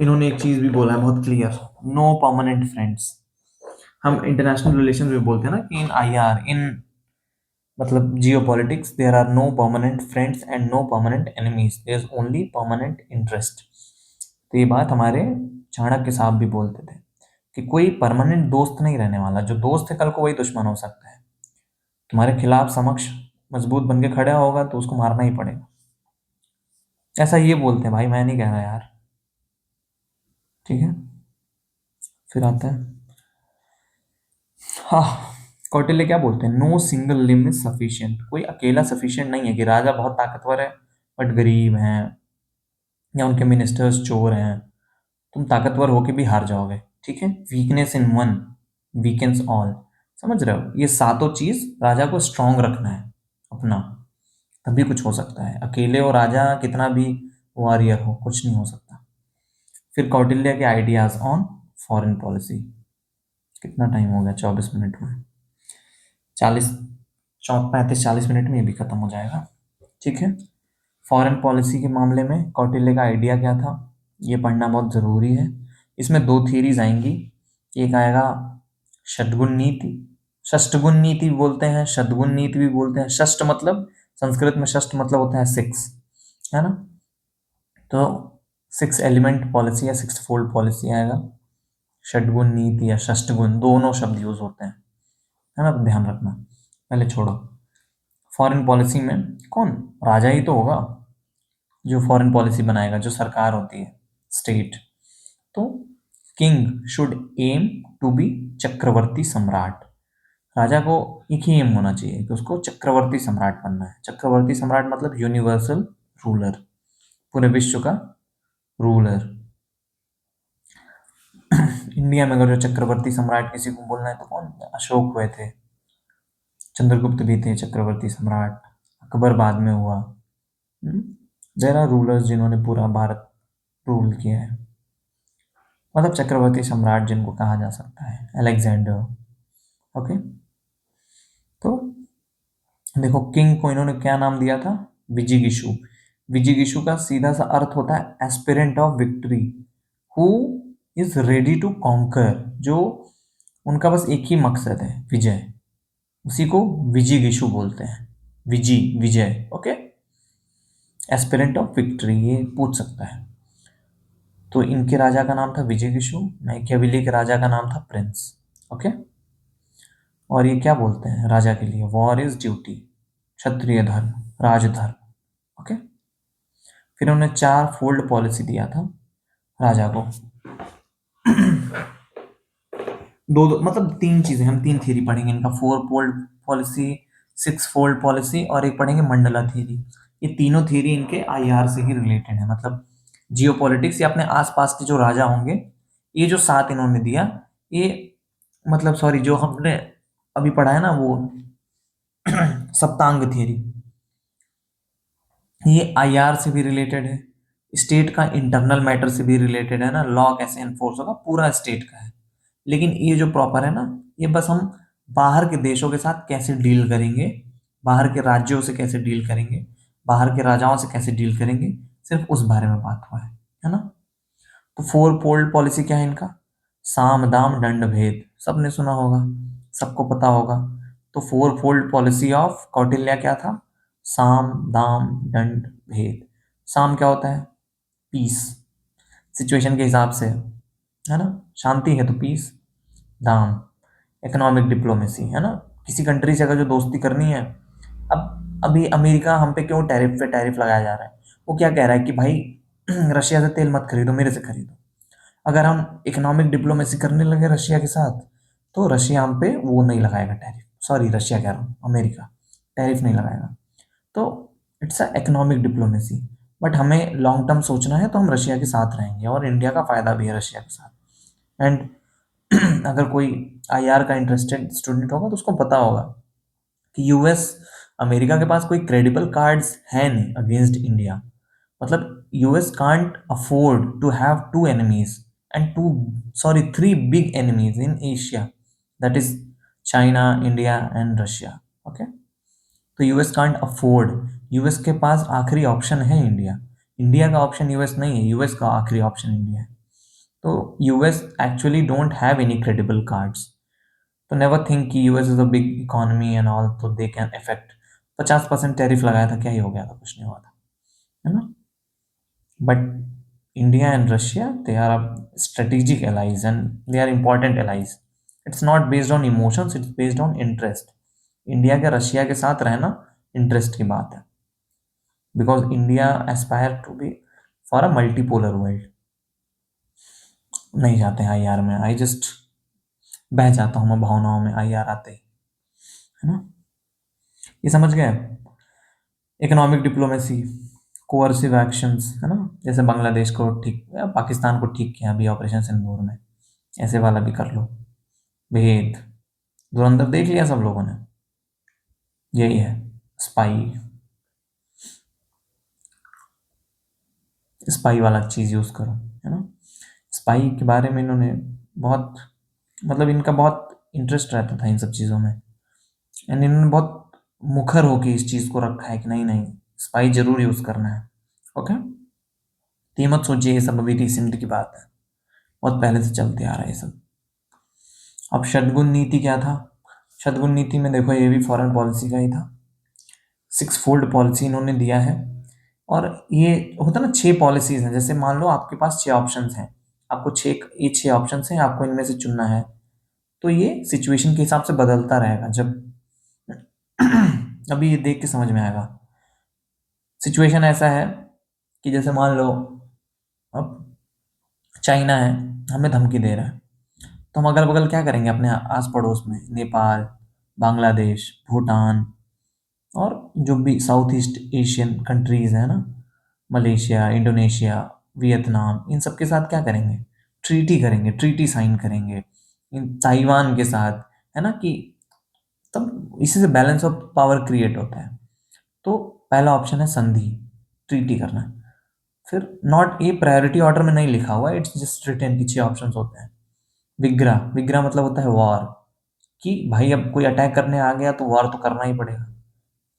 इन्होंने एक चीज भी बोला है बहुत क्लियर, नो परमानेंट फ्रेंड्स। हम इंटरनेशनल रिलेशन में बोलते हैं ना कि इन आईआर, इन मतलब geopolitics, there are no permanent friends and no permanent enemies, there is only permanent interest. तो ये बात हमारे चाणक्य साहब भी बोलते थे कि कोई परमानेंट दोस्त नहीं रहने वाला, जो दोस्त है कल को वही दुश्मन हो सकता है। तुम्हारे खिलाफ समक्ष मजबूत बन के खड़ा होगा तो उसको मारना ही पड़ेगा, ऐसा ये बोलते हैं भाई, मैं नहीं कह रहा यार। ठीक है। फिर आता है, हाँ, कौटिल्य क्या बोलते हैं? No single limb is sufficient, कोई अकेला सफिशिएंट नहीं है, कि राजा बहुत ताकतवर है बट गरीब हैं, या उनके मिनिस्टर्स चोर हैं, तुम ताकतवर होके भी हार जाओगे। ठीक है, weakness in one weakens all. समझ रहे हो, ये सातों चीज राजा को स्ट्रांग रखना है अपना, तभी कुछ हो सकता है। अकेले हो राजा, कितना भी वॉरियर हो, कुछ नहीं हो सकता। फिर कौटिल्य के आइडियाज ऑन फॉरेन पॉलिसी। कितना टाइम हो गया? 24 मिनट में, 40, 35-40 मिनट में ये भी खत्म हो जाएगा। ठीक है। फॉरेन पॉलिसी के मामले में कौटिल्य का आइडिया क्या था? ये पढ़ना बहुत ज़रूरी है। इसमें दो थियरीज आएंगी। एक आएगा षटगुण नीति, षष्टगुण नीति भी बोलते हैं, शतगुण नीति भी बोलते हैं। षष्ट मतलब, संस्कृत में षष्ट मतलब होता है सिक्स, है ना। तो सिक्स एलिमेंट पॉलिसी या सिक्स फोल्ड पॉलिसी आएगा। षटगुण नीति या षष्टगुण दोनों शब्द यूज होते हैं, है ना, तो ध्यान रखना। पहले छोड़ो। फॉरेन पॉलिसी में कौन, राजा ही तो होगा जो फॉरेन पॉलिसी बनाएगा, जो सरकार होती है, स्टेट। तो king should aim to be chakravarti samrat. राजा को एक ही एम होना चाहिए कि उसको चक्रवर्ती सम्राट बनना है। चक्रवर्ती सम्राट मतलब यूनिवर्सल रूलर, पूरे विश्व का रूलर। इंडिया में अगर जो चक्रवर्ती सम्राट किसी को बोलना है तो कौन, अशोक हुए थे, चंद्रगुप्त भी थे चक्रवर्ती सम्राट, अकबर बाद में हुआ। देर आर रूलर्स जिन्होंने पूरा भारत रूल किया है, मतलब चक्रवर्ती सम्राट जिनको कहा जा सकता है, अलेक्जेंडर। ओके, तो देखो किंग को इन्होंने क्या नाम दिया था, विजिगिशु। विजिगिशु का सीधा सा अर्थ होता है aspirant of victory, who is ready to conquer, जो उनका बस एक ही मकसद है, विजय। उसी को विजिगिशु बोलते हैं, Vijay Vijay. Okay, aspirant of victory, ये पूछ सकता है। तो इनके राजा का नाम था विजिगिशु, मैकियावेली के राजा का नाम था प्रिंस। ओके, और ये क्या बोलते हैं राजा के लिए, वॉर इज ड्यूटी, क्षत्रिय धर्म, राजधर्म। ओके, फिर उन्होंने चार फोल्ड पॉलिसी दिया था राजा को। दो मतलब तीन चीजें, हम तीन थ्योरी पढ़ेंगे इनका, four fold policy, six fold policy, और एक पढ़ेंगे मंडला थ्योरी। ये तीनों थ्योरी इनके आईआर से ही रिलेटेड है, मतलब जियो पॉलिटिक्स या अपने आसपास के जो राजा होंगे। ये जो सात इन्होंने दिया, ये मतलब सॉरी, जो हमने अभी पढ़ा है ना वो सप्तांग थ्योरी, ये आईआर से भी रिलेटेड है, स्टेट का इंटरनल मैटर से भी रिलेटेड है ना, लॉ कैसे एनफोर्स होगा पूरा स्टेट का है। लेकिन ये जो प्रॉपर है ना, ये बस हम बाहर के देशों के साथ कैसे डील करेंगे, बाहर के राज्यों से कैसे डील करेंगे, बाहर के राजाओं से कैसे डील करेंगे, सिर्फ उस बारे में बात हुआ है ना। तो फोर फोल्ड पॉलिसी क्या है इनका, साम दाम दंड भेद, सबने सुना होगा, सबको पता होगा। तो four fold policy of Kautilya क्या था, साम दाम दंड भेद। साम क्या होता है, पीस, सिचुएशन के हिसाब से, है ना, शांति है तो पीस। दाम, इकोनॉमिक डिप्लोमेसी, है ना, किसी कंट्री से अगर जो दोस्ती करनी है। अब अभी अमेरिका हम पे क्यों टैरिफ पे टैरिफ लगाया जा रहा है, वो क्या कह रहा है कि भाई रशिया से तेल मत खरीदो, मेरे से खरीदो। अगर हम इकोनॉमिक डिप्लोमेसी करने लगे रशिया के साथ, तो रशिया हम पे वो नहीं लगाएगा टैरिफ, सॉरी रशिया कह रहा हूँ, अमेरिका टैरिफ नहीं लगाएगा। तो it's a economic diplomacy. But हमें लॉन्ग टर्म सोचना है तो हम रशिया के साथ रहेंगे, और इंडिया का फायदा भी है रशिया के साथ। एंड अगर कोई आईआर का इंटरेस्टेड स्टूडेंट होगा तो उसको पता होगा कि यूएस, अमेरिका के पास कोई क्रेडिबल कार्ड्स है नहीं अगेंस्ट इंडिया। मतलब US can't afford to have two enemies and two, sorry three big enemies in Asia, that is China, India and Russia. Okay, तो यूएस कांट अफोर्ड, यूएस के पास आखिरी option है India, India का option US नहीं है, US का आखिरी ऑप्शन इंडिया है। तो US actually don't have any credible cards. तो नेवर थिंक कि US is a big economy and all, तो दे कैन इफेक्ट। 50% टैरिफ लगाया था, क्या ही हो गया था, कुछ नहीं हुआ था, है ना। But India and Russia, they are strategic allies and they are important allies. It's not based on emotions, it's based on interest. India के रशिया के साथ रहना इंटरेस्ट की बात है, because India aspire to be for a multipolar world. नहीं जाते हैं आईआर में, आई जस्ट बह जाता हूँ मैं भावनाओं में आईआर आते ही, है ना। ये समझ गए, इकोनॉमिक डिप्लोमेसी, कोअर्सिव एक्शंस, है ना, जैसे बांग्लादेश को ठीक या पाकिस्तान को ठीक किया अभी ऑपरेशन सिंदूर में, ऐसे वाला भी कर लो। भेद, धुरंधर देख लिया सब लोगों ने, यही है स्पाई, स्पाई वाला चीज़ यूज़ करो, है ना। स्पाई के बारे में इन्होंने बहुत, मतलब इनका बहुत इंटरेस्ट रहता था इन सब चीज़ों में, एंड इन्होंने बहुत मुखर होके इस चीज़ को रखा है कि नहीं नहीं, स्पाई जरूर यूज़ करना है। ओके, तो ये मत सोचिए ये सब अभी रिसेंट की बात है, बहुत पहले से चलते आ रहा है ये सब। अब शतगुन नीति क्या था? शतगुन नीति में देखो ये भी फॉरेन पॉलिसी का ही था। सिक्स फोल्ड पॉलिसी इन्होंने दिया है। और ये होता ना, 6 पॉलिसीज हैं। जैसे मान लो आपके पास 6 ऑप्शंस हैं, आपको ये 6 ऑप्शंस हैं, आपको इनमें से चुनना है। तो ये सिचुएशन के हिसाब से बदलता रहेगा। जब अभी ये देख के समझ में आएगा। सिचुएशन ऐसा है कि जैसे मान लो अब चाइना है, हमें धमकी दे रहा है, तो हम अगल बगल क्या करेंगे अपने आस पड़ोस में? नेपाल, बांग्लादेश, भूटान और जो भी साउथ ईस्ट एशियन कंट्रीज हैं ना, मलेशिया, इंडोनेशिया, वियतनाम, इन सब के साथ क्या करेंगे? ट्रीटी करेंगे, ट्रीटी साइन करेंगे। इन ताइवान के साथ, है ना, कि तब इसी से बैलेंस ऑफ पावर क्रिएट होता है। तो पहला ऑप्शन है संधि, ट्रीटी करना। फिर नॉट, ये प्रायोरिटी ऑर्डर में नहीं लिखा हुआ, इट्स जस्ट रिटन कि 6 ऑप्शंस होते हैं। विग्रह, विग्रह मतलब होता है वॉर, कि भाई अब कोई अटैक करने आ गया तो वॉर तो करना ही पड़ेगा।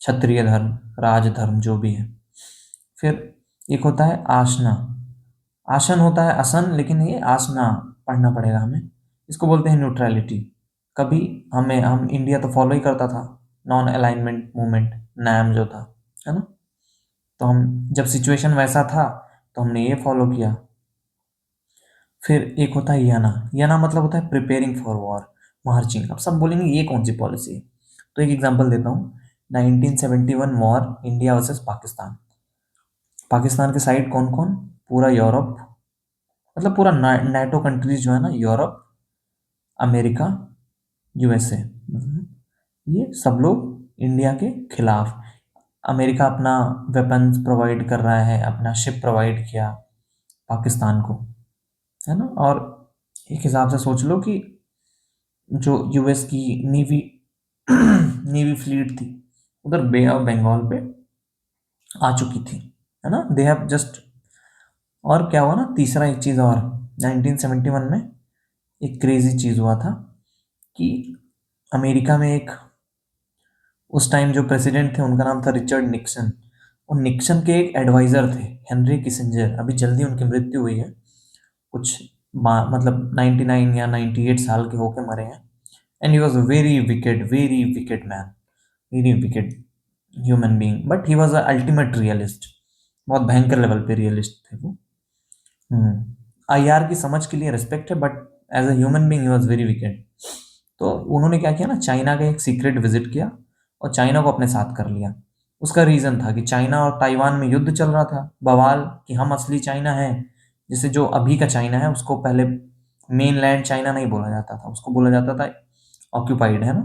क्षत्रिय धर्म, राजधर्म, जो भी है। फिर एक होता है आसना। आसन होता है असन, लेकिन ये आसना पढ़ना पड़ेगा हमें। इसको बोलते हैं न्यूट्रलिटी। कभी हम इंडिया तो फॉलो ही करता था नॉन अलाइनमेंट मूवमेंट, नैम जो था, है ना। तो हम जब सिचुएशन वैसा था तो हमने ये फॉलो किया। फिर एक होता है याना। याना मतलब होता है प्रिपेयरिंग फॉर वॉर, मार्चिंग। अब सब बोलेंगे ये कौन सी पॉलिसी है? तो एक एग्जांपल देता हूँ। 1971 war, India versus Pakistan. Pakistan के साइड कौन कौन? पूरा यूरोप, मतलब पूरा नाटो कंट्रीज जो है ना, यूरोप, अमेरिका, यूएसए, ये सब लोग इंडिया के खिलाफ। अमेरिका अपना वेपन्स प्रोवाइड कर रहा है, अपना शिप प्रोवाइड किया पाकिस्तान को, है ना। और एक हिसाब से सोच लो कि जो यूएस की नेवी नेवी फ्लीट थी उधर बे ऑफ बंगाल पे आ चुकी थी, है ना। They have just. और क्या हुआ ना, तीसरा एक चीज़ और, 1971 में एक क्रेजी चीज़ हुआ था कि अमेरिका में एक, उस टाइम जो प्रेसिडेंट थे उनका नाम था रिचर्ड निक्सन। और निक्सन के एक एडवाइजर थे हेनरी किसिंजर, अभी जल्दी उनकी मृत्यु हुई है। कुछ मतलब 99 या 98 साल के होके मरे हैं। And he was very wicked man, very wicked human being, but he was a ultimate realist. बहुत भयंकर लेवल पे रियलिस्ट थे वो। आईआर की समझ के लिए रिस्पेक्ट है, but as a human being he was very wicked. तो उन्होंने क्या किया ना, चाइना का एक सीक्रेट विजिट किया और चाइना को अपने साथ कर लिया। उसका रीजन था कि चाइना और ताइवान में युद्ध चल रहा था, बवाल, कि हम असली चाइना हैं। जैसे जो अभी का चाइना है उसको पहले मेन लैंड चाइना नहीं बोला जाता था, उसको बोला जाता था ऑक्यूपाइड, है ना।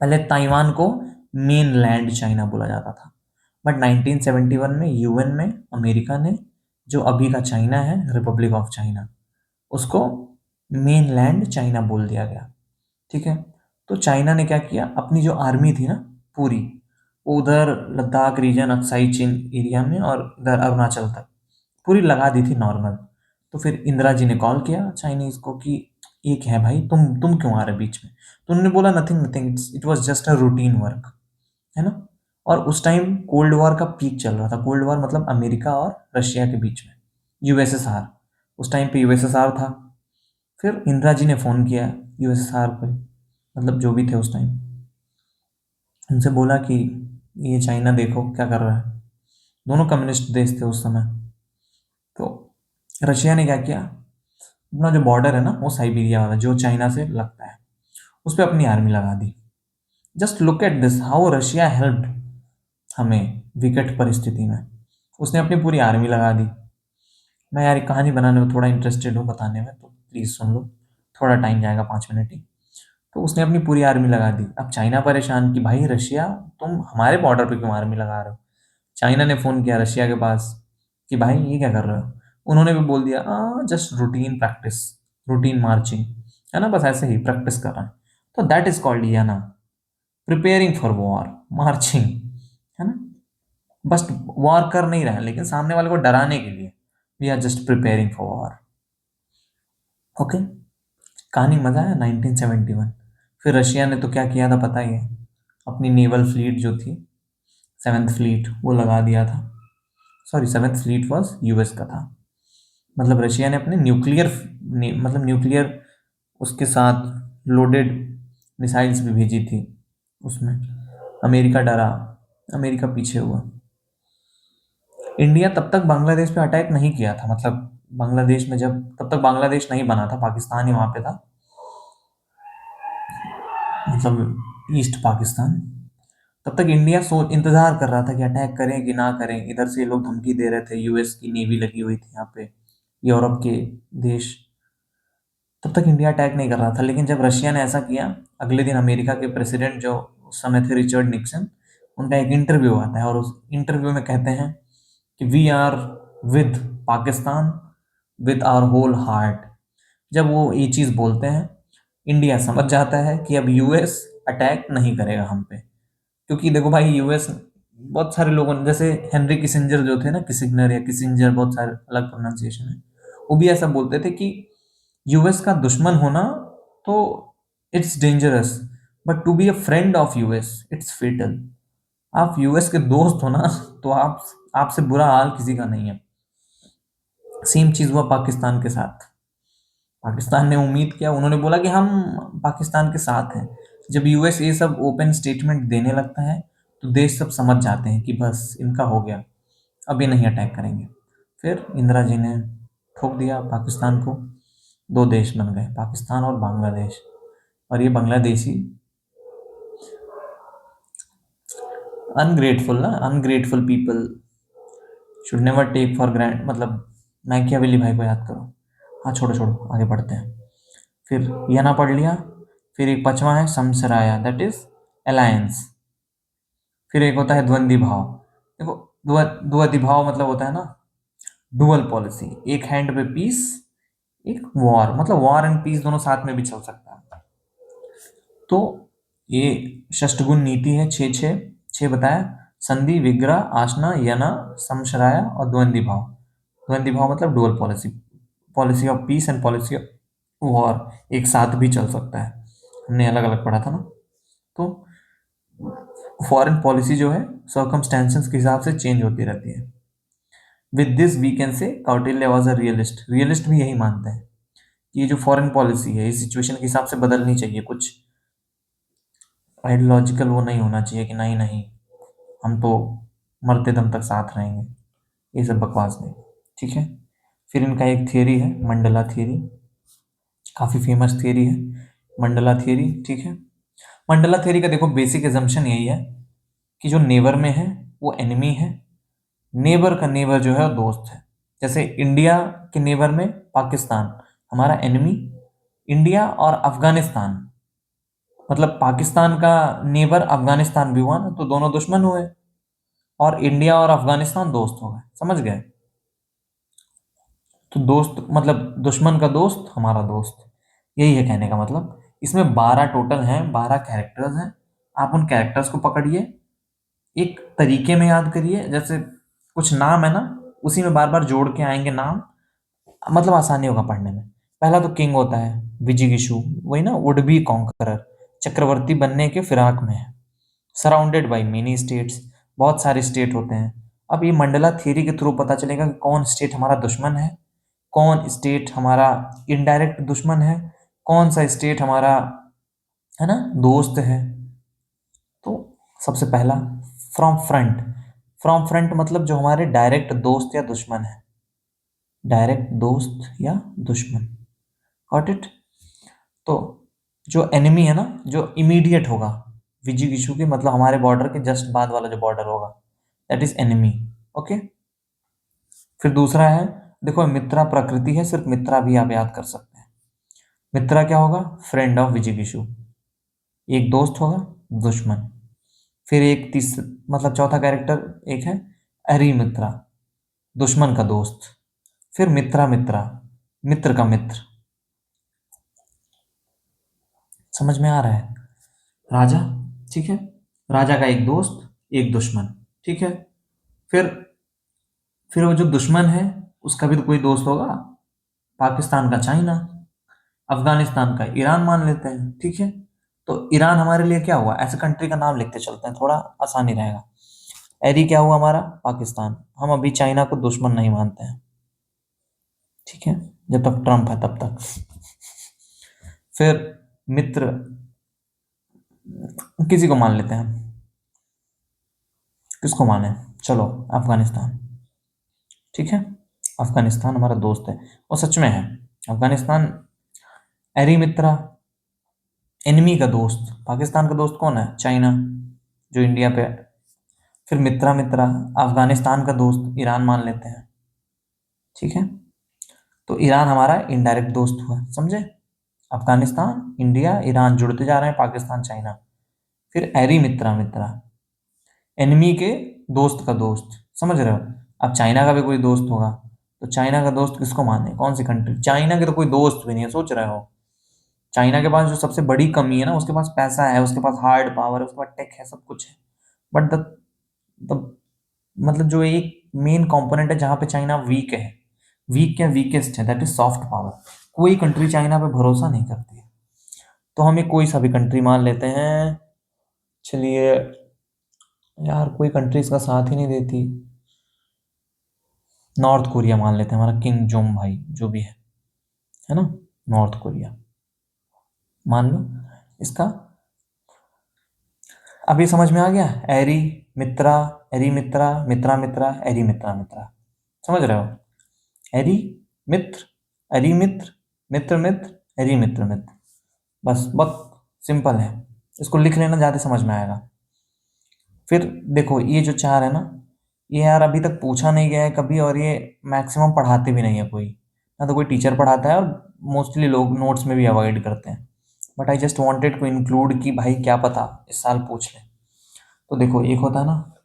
पहले ताइवान को मेन लैंड चाइना बोला जाता था। बट 1971 में यूएन में अमेरिका ने जो अभी का चाइना है, रिपब्लिक ऑफ चाइना, उसको मेन लैंड चाइना बोल दिया गया। ठीक है। तो चाइना ने क्या किया, अपनी जो आर्मी थी ना पूरी, वो उधर लद्दाख रीजन, अक्साई चीन एरिया में और इधर अरुणाचल तक पूरी लगा दी थी नॉर्मल। तो फिर इंदिरा जी ने कॉल किया चाइनीज को कि ये क्या है भाई, तुम क्यों आ रहे बीच में? तो उन्होंने बोला nothing nothing, it was just a routine work, है ना। और उस टाइम कोल्ड वॉर का पीक चल रहा था। कोल्ड वॉर मतलब अमेरिका और रशिया के बीच में, यूएसएसआर, उस टाइम पे यूएसएसआर था। फिर इंदिरा जी ने फ़ोन किया यूएसएसआर पे, मतलब जो भी थे उस टाइम, उनसे बोला कि ये चाइना देखो क्या कर रहा है। दोनों कम्युनिस्ट देश थे उस समय। तो रशिया ने क्या किया, अपना जो बॉर्डर है ना, वो साइबेरिया वाला जो चाइना से लगता है, उस पर अपनी आर्मी लगा दी। Just look at this, how Russia helped हमें विकट परिस्थिति में। उसने अपनी पूरी आर्मी लगा दी। मैं यार एक कहानी बनाने में थोड़ा इंटरेस्टेड हूँ बताने में, तो प्लीज़ सुन लो, थोड़ा टाइम जाएगा, 5 मिनट ही। तो उसने अपनी पूरी आर्मी लगा दी। अब चाइना परेशान कि भाई रशिया, तुम हमारे बॉर्डर पे क्यों आर्मी लगा रहे हो? चाइना ने फ़ोन किया रशिया के पास कि भाई ये क्या कर रहे हो? उन्होंने भी बोल दिया just routine practice, routine marching, है ना, बस ऐसे ही प्रैक्टिस कर रहे हैं। तो दैट इज कॉल्ड ये ना, प्रिपेयरिंग फॉर वॉर, मार्चिंग, है ना। बस वॉर कर नहीं रहे हैं, लेकिन सामने वाले को डराने के लिए we are just preparing for war. Okay. कहानी मजा है। 1971 फिर रशिया ने तो क्या किया था पता ही है, अपनी नेवल फ्लीट जो थी, सेवेंथ फ्लीट, वो लगा दिया था sorry, seventh fleet was US का था। मतलब रशिया ने अपने न्यूक्लियर उसके साथ लोडेड मिसाइल्स भी भेजी थी उसमें। अमेरिका डरा, अमेरिका पीछे हुआ। इंडिया तब तक बांग्लादेश पे अटैक नहीं किया था, मतलब बांग्लादेश में जब, तब तक बांग्लादेश नहीं बना था, पाकिस्तान ही वहां पे था, मतलब ईस्ट पाकिस्तान। तब तक इंडिया इंतजार कर रहा था कि अटैक करें कि ना करें। इधर से ये लोग धमकी दे रहे थे, यूएस की नेवी लगी हुई थी यहाँ पे, यूरोप के देश। तब तक इंडिया अटैक नहीं कर रहा था, लेकिन जब रशिया ने ऐसा किया, अगले दिन अमेरिका के प्रेसिडेंट जो उस समय थे रिचर्ड निक्सन, उनका एक इंटरव्यू आता है और उस इंटरव्यू में कहते हैं कि we are with Pakistan with our whole heart. जब वो ये चीज़ बोलते हैं, इंडिया समझ जाता है कि अब यूएस अटैक नहीं करेगा हम पे। क्योंकि देखो भाई, यूएस बहुत सारे लोगों ने, जैसे हेनरी किसिंजर जो थे ना, किसिंजर या किसिंजर, बहुत सारे अलग प्रोनाउंसिएशन है, वो भी ऐसा बोलते थे कि यूएस का दुश्मन होना तो it's dangerous, but to be a friend of US it's fatal. आप यूएस के दोस्त हो ना, तो आपसे बुरा हाल किसी का नहीं है। सेम चीज हुआ पाकिस्तान के साथ। पाकिस्तान ने उम्मीद किया, उन्होंने बोला कि हम पाकिस्तान के साथ हैं। जब यूएस ये सब ओपन स्टेटमेंट देने लगता है, तो देश सब समझ जाते हैं कि बस इनका हो गया, अब ये नहीं अटैक करेंगे। फिर इंदिरा जी ने ठोक दिया पाकिस्तान को। दो देश बन गए, पाकिस्तान और बांग्लादेश। और ये बांग्लादेशी अनग्रेटफुल ना, ungrateful people should never take for grant, मतलब मैकियावेली भाई को याद करो। हाँ, छोड़ो छोड़ो, आगे बढ़ते हैं। फिर यह ना पढ़ लिया। फिर एक पांचवा है समसराया, दैट इज अलायंस। फिर एक होता है द्वंद्वी भाव। देखो, द्वंद्वी भाव मतलब होता है ना डुअल पॉलिसी, एक हैंड पे पीस, एक वॉर, मतलब वॉर एंड पीस दोनों साथ में भी चल सकता है। तो ये षष्टगुण नीति है, छः छः छः बताया। संधि, विग्रह, आसना, यना, समशराया और द्वंद्वी भाव। द्वंद्वी भाव मतलब dual policy, policy of peace and policy of war एक साथ भी चल सकता है। हमने अलग अलग पढ़ा था ना। तो फॉरेन पॉलिसी जो है सर्कमस्टेंसेस के हिसाब से चेंज होती रहती है। With this we can say Kautilya was a realist. Realist भी यही मानते हैं कि ये जो फॉरेन पॉलिसी है, इस सिचुएशन के हिसाब से बदलनी चाहिए, कुछ आइडियोलॉजिकल वो नहीं होना चाहिए कि नहीं नहीं हम तो मरते दम तक साथ रहेंगे, ये सब बकवास नहीं। ठीक है। फिर इनका एक थियरी है, मंडला थियरी, काफ़ी फेमस थियरी है मंडला थियरी। ठीक है। मंडला थियरी का देखो बेसिक एजम्पशन यही है कि जो नेबर में है वो एनिमी है, नेबर का नेबर जो है वो दोस्त है। जैसे इंडिया के नेबर में पाकिस्तान हमारा एनिमी, इंडिया और अफगानिस्तान, मतलब पाकिस्तान का नेबर अफगानिस्तान भी हुआ ना, तो दोनों दुश्मन हुए, और इंडिया और अफगानिस्तान दोस्त हो गए। समझ गए? तो दोस्त मतलब दुश्मन का दोस्त हमारा दोस्त, यही है कहने का मतलब। इसमें 12 टोटल हैं, 12 कैरेक्टर्स हैं। आप उन कैरेक्टर्स को पकड़िए, एक तरीके में याद करिए, जैसे कुछ नाम है ना, उसी में बार बार जोड़ के आएंगे नाम, मतलब आसानी होगा पढ़ने में। पहला तो किंग होता है, विजिगिशु, वही ना, वुड बी कॉन्करर, चक्रवर्ती बनने के फिराक में है। सराउंडेड बाई मेनी स्टेट्स, बहुत सारे स्टेट होते हैं। अब ये मंडला थियरी के थ्रू पता चलेगा कि कौन स्टेट हमारा दुश्मन है, कौन स्टेट हमारा इनडायरेक्ट दुश्मन है, कौन सा स्टेट हमारा है ना दोस्त है। तो सबसे पहला फ्रॉम फ्रंट। फ्रॉम फ्रंट मतलब जो हमारे डायरेक्ट दोस्त या दुश्मन है, डायरेक्ट दोस्त या दुश्मन। Got it? तो जो एनिमी है ना, जो इमीडिएट होगा विजी गिशु के, मतलब हमारे बॉर्डर के जस्ट बाद वाला जो बॉर्डर होगा, दैट इज एनिमी। ओके। फिर दूसरा है, देखो मित्रा प्रकृति है, सिर्फ मित्रा भी आप याद कर सकते हैं। मित्रा क्या होगा? फ्रेंड ऑफ विजी गिशु, एक दोस्त होगा, दुश्मन। फिर एक मतलब चौथा कैरेक्टर एक है अरिमित्रा, दुश्मन का दोस्त। फिर मित्रा मित्रा, मित्र का मित्र। समझ में आ रहा है? राजा, ठीक है, राजा का एक दोस्त एक दुश्मन। ठीक है। फिर फिर वो जो दुश्मन है उसका भी तो कोई दोस्त होगा, पाकिस्तान का चाइना, अफगानिस्तान का ईरान मान लेते हैं। ठीक है। तो ईरान हमारे लिए क्या हुआ? ऐसे कंट्री का नाम लिखते चलते हैं, थोड़ा आसानी रहेगा। एरी क्या हुआ हमारा? पाकिस्तान। हम अभी चाइना को दुश्मन नहीं मानते हैं, ठीक है, जब तक ट्रम्प है तब तक। फिर मित्र किसी को मान लेते हैं, किसको माने? चलो, अफगानिस्तान, ठीक है। अफगानिस्तान हमारा दोस्त है, और सच में है। अफगानिस्तान एरी मित्रा, एनिमी का दोस्त। पाकिस्तान का दोस्त कौन है? चाइना, जो इंडिया पे है। फिर मित्रा मित्रा, अफगानिस्तान का दोस्त ईरान मान लेते हैं, ठीक है। तो ईरान हमारा इनडायरेक्ट दोस्त हुआ, समझे? अफगानिस्तान, इंडिया, ईरान जुड़ते जा रहे हैं, पाकिस्तान, चाइना। फिर एरी मित्रा मित्रा, एनिमी के दोस्त का दोस्त, समझ रहे हो? अब चाइना का भी कोई दोस्त होगा, तो चाइना का दोस्त किसको माने? कौन सी कंट्री? चाइना के तो कोई दोस्त भी नहीं है, सोच रहे हो? चाइना के पास जो सबसे बड़ी कमी है ना, उसके पास पैसा है, उसके पास हार्ड पावर है, उसके पास टेक है, सब कुछ है। बट द मतलब जो एक मेन कंपोनेंट है जहां पे चाइना वीक है, वीक या वीकेस्ट है, दैट इज सॉफ्ट पावर। कोई कंट्री चाइना पे भरोसा नहीं करती है, तो हम ये कोई सा भी कंट्री मान लेते हैं। चलिए यार, कोई कंट्री इसका साथ ही नहीं देती। नॉर्थ कोरिया मान लेते हैं, हमारा किंग जोंग भाई जो भी है ना, नॉर्थ कोरिया मान लो इसका। अभी समझ में आ गया? एरी मित्रा, एरी मित्रा, मित्रा मित्रा, एरी मित्रा मित्रा, समझ रहे हो? एरी मित्र, एरी मित्र, मित्र मित्र, एरी मित्र मित्र। बस बहुत सिंपल है, इसको लिख लेना, ज़्यादा समझ में आएगा। फिर देखो ये जो चार है ना, ये यार अभी तक पूछा नहीं गया है कभी, और ये मैक्सिमम पढ़ाते भी नहीं है कोई, ना तो कोई टीचर पढ़ाता है, और मोस्टली लोग नोट्स में भी अवॉइड करते हैं। But I just wanted to include कि भाई क्या पता इस साल पूछ ले। तो देखो, एक होता है ना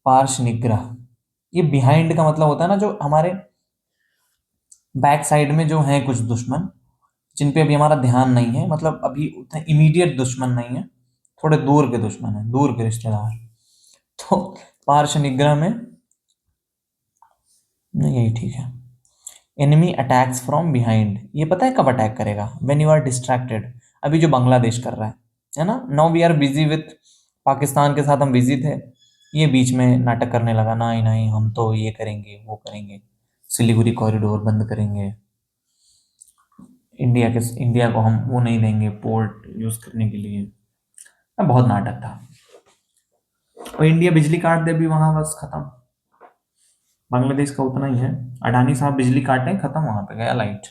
पार्श निग्रह, ये बिहाइंड का मतलब होता है ना, जो हमारे बैक साइड में जो है कुछ दुश्मन, जिन पे अभी हमारा ध्यान नहीं है, मतलब अभी उतने इमीडिएट दुश्मन नहीं है, थोड़े दूर के दुश्मन है, दूर के रिश्तेदार। तो पार्श निग्रह में नहीं, यही ठीक है। एनिमी अटैक्स फ्रॉम बिहाइंड, ये पता है कब अटैक करेगा? When you are distracted. अभी जो बांग्लादेश कर रहा है ना, now we are busy with, Pakistan के साथ हम बिजी थे, ये बीच में नाटक करने लगा, नहीं नहीं हम तो ये करेंगे वो करेंगे, सिलीगुड़ी कॉरिडोर बंद करेंगे, इंडिया को हम वो नहीं देंगे पोर्ट यूज करने के लिए। अब बहुत नाटक था, और इंडिया बिजली काट दे भी वहां, बस खत्म। बांग्लादेश का उतना ही है, अडानी साहब बिजली काटे, खत्म, वहां पे गया लाइट।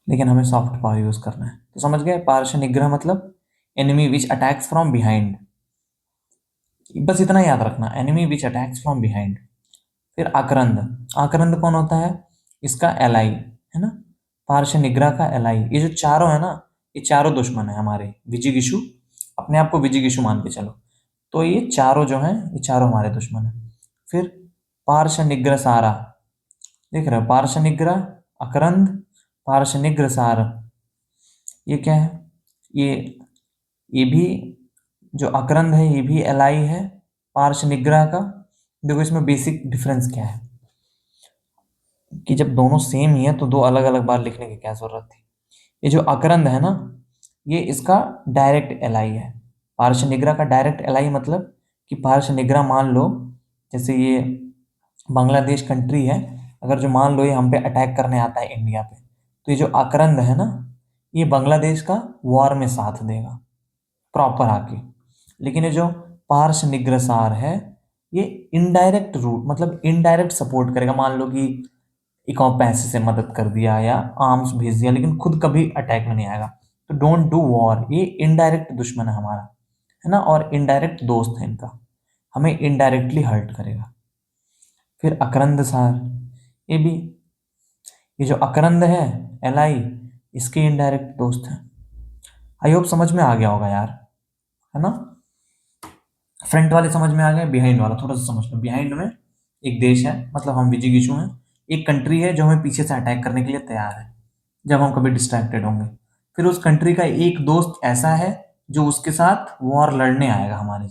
लेकिन हमें सॉफ्ट पावर यूज करना है, तो समझ गए? पार्श्व निग्रह मतलब enemy which attacks from behind, बस इतना याद रखना, enemy which attacks from behind. फिर आक्रंद, आक्रंद कौन होता है? इसका एलाई है ना, पार्श्व निग्रह का एलाई। ये जो चारों है ना, ये चारों दुश्मन है हमारे, विजिगिशु, अपने आप को विजिगिशु मान के चलो। तो ये चारों जो हैं, ये चारों हमारे दुश्मन है। फिर पार्श्व निग्रह सारा, देख रहे हो? पार्श्व निग्रह, अकरंद, पार्श्व निग्रह सार, ये क्या है? ये ये भी जो अकरंद है, ये भी एलाई है पार्श्व निग्रह का। देखो इसमें बेसिक डिफरेंस क्या है, कि जब दोनों सेम ही है तो दो अलग अलग बार लिखने की क्या जरूरत थी? ये जो अकरंद है ना, ये इसका डायरेक्ट एलाई है। पार्श्व निग्रह का डायरेक्ट एलाई मतलब कि पार्श्व निग्रह मान लो, जैसे ये बांग्लादेश कंट्री है, अगर जो मान लो ये हम पे अटैक करने आता है इंडिया पे, तो ये जो अकरंद है ना, ये बांग्लादेश का वॉर में साथ देगा प्रॉपर आके। लेकिन ये जो पार्श्व निग्रसार है, ये इनडायरेक्ट रूट, मतलब इनडायरेक्ट सपोर्ट करेगा। मान लो कि एक और पैसे से मदद कर दिया या आर्म्स भेज दिया, लेकिन खुद कभी अटैक में नहीं आएगा। तो डोंट डू वॉर, ये इनडायरेक्ट दुश्मन है हमारा, है ना, और इनडायरेक्ट दोस्त है इनका, हमें इनडायरेक्टली हर्ट करेगा। फिर अकरंद सार, ये भी, ये जो अकरंद है, एलाई, इसके इनडायरेक्ट दोस्त हैं। आई होप समझ में आ गया होगा यार, है ना? फ्रंट वाले समझ में आ गए, बिहाइंड वाला थोड़ा सा समझ लो। बिहाइंड में एक देश है, मतलब हम विजिगिशु हैं, एक कंट्री है जो हमें पीछे से अटैक करने के लिए तैयार है जब हम कभी डिस्ट्रैक्टेड होंगे। फिर उस कंट्री का एक दोस्त ऐसा है जो उसके साथ वॉर लड़ने आएगा हमारे,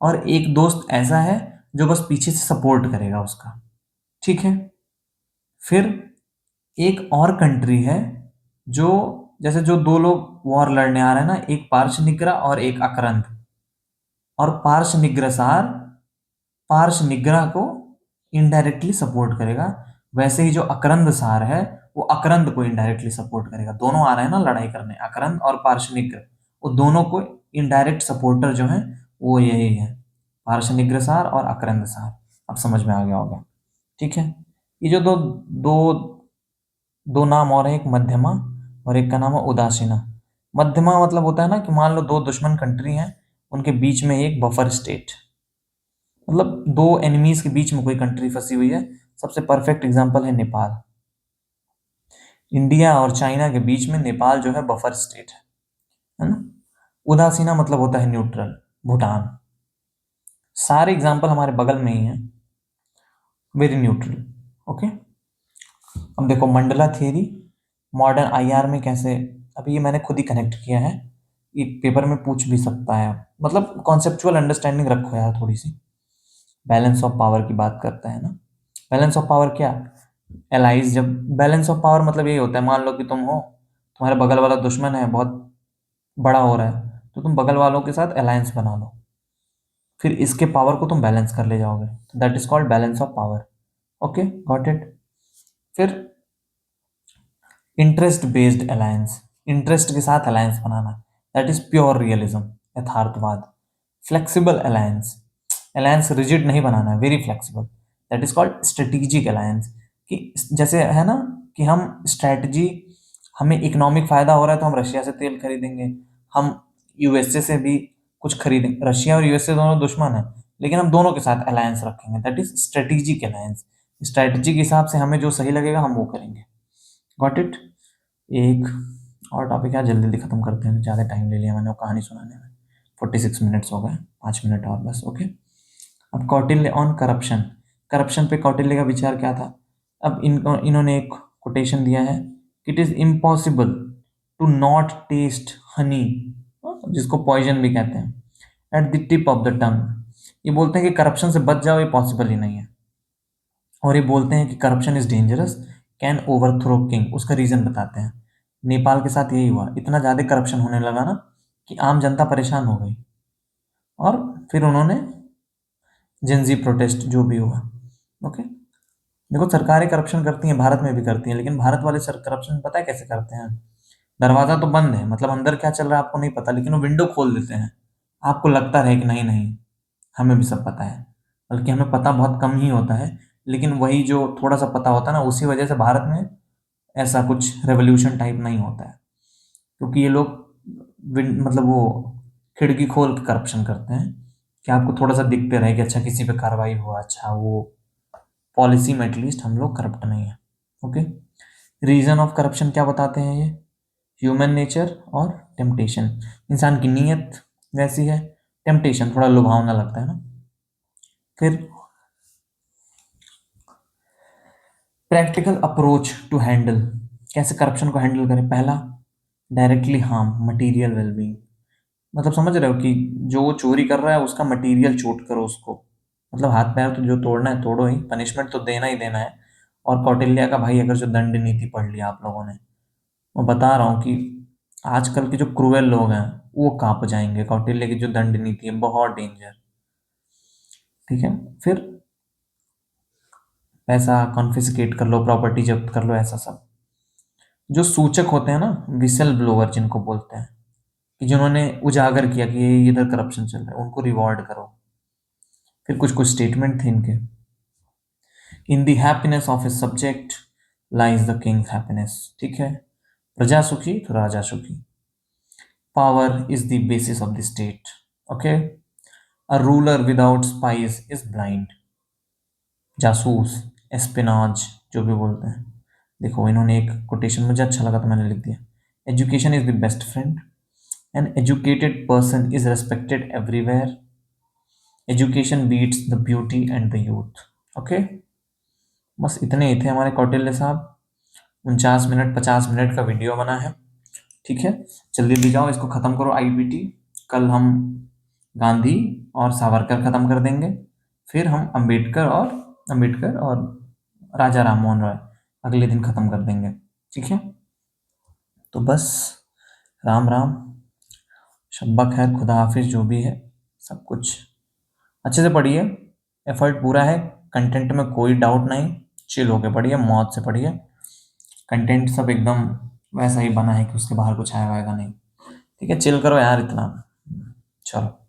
और एक दोस्त ऐसा है जो बस पीछे से सपोर्ट करेगा उसका, ठीक है। फिर एक और कंट्री है जो, जैसे जो दो लोग वॉर लड़ने आ रहे हैं ना, एक पार्शनिकरा और एक अकरंद, और पार्श्व निग्रसार पार्श्व निग्रह को इनडायरेक्टली सपोर्ट करेगा। वैसे ही जो अकरंद सार है वो अकरंद को इनडायरेक्टली सपोर्ट करेगा। दोनों आ रहे हैं ना लड़ाई करने, अकरंद और पार्श्व निग्रह, वो दोनों को इनडायरेक्ट सपोर्टर जो है वो यही है, पार्श्व निग्रह सार और अकरंद सार। अब समझ में आ गया होगा। ठीक है, ये जो दो दो दो नाम और है, एक मध्यमा और एक का नाम है उदासीना। मध्यमा मतलब होता है ना कि मान लो दो दुश्मन कंट्री हैं, उनके बीच में एक बफर स्टेट, मतलब दो एनिमीज के बीच में कोई कंट्री फंसी हुई है। सबसे परफेक्ट एग्जांपल है नेपाल। इंडिया और चाइना के बीच में नेपाल जो है बफर स्टेट है ना। उदासीना मतलब होता है न्यूट्रल, भूटान। सारे एग्जांपल हमारे बगल में ही हैं, वेरी न्यूट्रल। ओके, अब देखो मंडला थियरी मॉडर्न आईआर में कैसे, अभी ये मैंने खुद ही कनेक्ट किया है, ये पेपर में पूछ भी सकता है। मतलब कॉन्सेप्चुअल अंडरस्टैंडिंग रखो यार थोड़ी सी। बैलेंस ऑफ पावर की बात करते हैं ना। बैलेंस ऑफ पावर क्या, एलाइज, जब बैलेंस ऑफ पावर मतलब यही होता है, मान लो कि तुम हो, तुम्हारे बगल वाला दुश्मन है, बहुत बड़ा हो रहा है, तो तुम बगल वालों के साथ अलायंस बना लो, फिर इसके पावर को तुम बैलेंस कर ले जाओगे, that is called balance of power. Okay, got it. फिर इंटरेस्ट बेस्ड अलायंस, इंटरेस्ट के साथ अलायंस बनाना, दैट इज प्योर रियलिज्म, यथार्थवाद। फ्लेक्सिबल अलायंस, अलायंस रिजिड नहीं बनाना है, very flexible, that is called strategic alliance. कि जैसे है ना कि हम स्ट्रैटेजी, हमें इकोनॉमिक फायदा हो रहा है तो हम रशिया से तेल खरीदेंगे, हम यूएसए से भी कुछ खरीदेंगे। रशिया और यूएसए दोनों दुश्मन है, लेकिन हम दोनों के साथ अलायंस रखेंगे, that is strategic alliance. Strategy के हिसाब से हमें जो सही लगेगा हम वो करेंगे। Got it. एक और टॉपिक है, जल्दी जल्दी खत्म करते हैं, ज़्यादा टाइम ले लिया मैंने वो कहानी सुनाने में। 46 मिनट्स हो गए, 5 मिनट और बस। ओके, अब कौटिल्य ऑन करप्शन। करप्शन पे कौटिल्य का विचार क्या था। अब इन्होंने एक कोटेशन दिया है, it is impossible to not taste honey, जिसको पॉइजन भी कहते हैं, at the tip of the tongue. ये बोलते हैं कि करप्शन से बच जाओ, ये पॉसिबल ही नहीं है। और ये बोलते हैं कि corruption is dangerous, can overthrow king. उसका रीजन बताते हैं। नेपाल के साथ यही हुआ, इतना ज़्यादा करप्शन होने लगा ना कि आम जनता परेशान हो गई, और फिर उन्होंने जेंजी प्रोटेस्ट जो भी हुआ। ओके, देखो सरकारें करप्शन करती हैं, भारत में भी करती हैं, लेकिन भारत वाले सर करप्शन पता है कैसे करते हैं। दरवाजा तो बंद है, मतलब अंदर क्या चल रहा है आपको नहीं पता, लेकिन वो विंडो खोल देते हैं, आपको लगता है कि नहीं नहीं हमें भी सब पता है, बल्कि हमें पता बहुत कम ही होता है। लेकिन वही जो थोड़ा सा पता होता है ना, उसी वजह से भारत में ऐसा कुछ रेवोल्यूशन टाइप नहीं होता है, क्योंकि ये लोग मतलब वो खिड़की खोल के करप्शन करते हैं कि आपको थोड़ा सा दिखते रहे कि अच्छा किसी पे कार्रवाई हुआ, अच्छा वो पॉलिसी में एटलीस्ट हम लोग करप्ट नहीं है। ओके, रीजन ऑफ करप्शन क्या बताते हैं ये, ह्यूमन नेचर और टेम्पटेशन। इंसान की नीयत वैसी है, टेम्पटेशन थोड़ा लुभावना लगता है ना। फिर प्रैक्टिकल अप्रोच टू हैंडल, कैसे करप्शन को हैंडल करें। पहला, डायरेक्टली हार्म मटेरियल वेलबींग, मतलब समझ रहे हो कि जो वो चोरी कर रहा है उसका मटेरियल चोट करो उसको, मतलब हाथ पैर तो जो तोड़ना है तोड़ो ही, पनिशमेंट तो देना ही देना है। और कौटिल्य का भाई अगर जो दंड नीति पढ़ लिया आप लोगों ने, मैं बता रहा हूँ कि आजकल के जो क्रूएल लोग हैं वो कांप जाएंगे। कौटिल्य की जो दंड नीति है बहुत डेंजर। ठीक है, फिर पैसा कॉन्फिस्केट कर लो, प्रॉपर्टी जब्त कर लो, ऐसा सब। जो सूचक होते हैं ना, विसल ब्लोअर जिनको बोलते हैं, कि जिन्होंने उजागर किया कि ये इधर करप्शन चल रहा है, उनको रिवॉर्ड करो। फिर कुछ कुछ स्टेटमेंट थे इनके, in the happiness of a subject lies the Kings happiness. ठीक है, प्रजा सुखी तो राजा सुखी, power is the basis of the state. Okay, a ruler without spice is blind, जासूस, एस्पिनाज जो भी बोलते हैं। देखो इन्होंने एक कोटेशन मुझे अच्छा लगा तो मैंने लिख दिया, education is the best friend, an educated person is respected everywhere, education beats the beauty and the youth. Okay, बस इतने ही थे हमारे कौटिल्य साहब। 49 मिनट 50 मिनट का वीडियो बना है। ठीक है, जल्दी जल्दी जाओ इसको खत्म करो आईपीटी। कल हम गांधी और सावरकर खत्म कर देंगे, फिर हम अंबेडकर और राजा राम मोहन रॉय अगले दिन खत्म कर देंगे। ठीक है, तो बस, राम राम, शब्बा खैर, खुदा हाफिज, जो भी है। सब कुछ अच्छे से पढ़िए, एफर्ट पूरा है, कंटेंट में कोई डाउट नहीं, चिल होके पढ़िए, मौज से पढ़िए। कंटेंट सब एकदम वैसा ही बना है कि उसके बाहर कुछ आएगा आएगा नहीं। ठीक है, चिल करो यार इतना। चलो।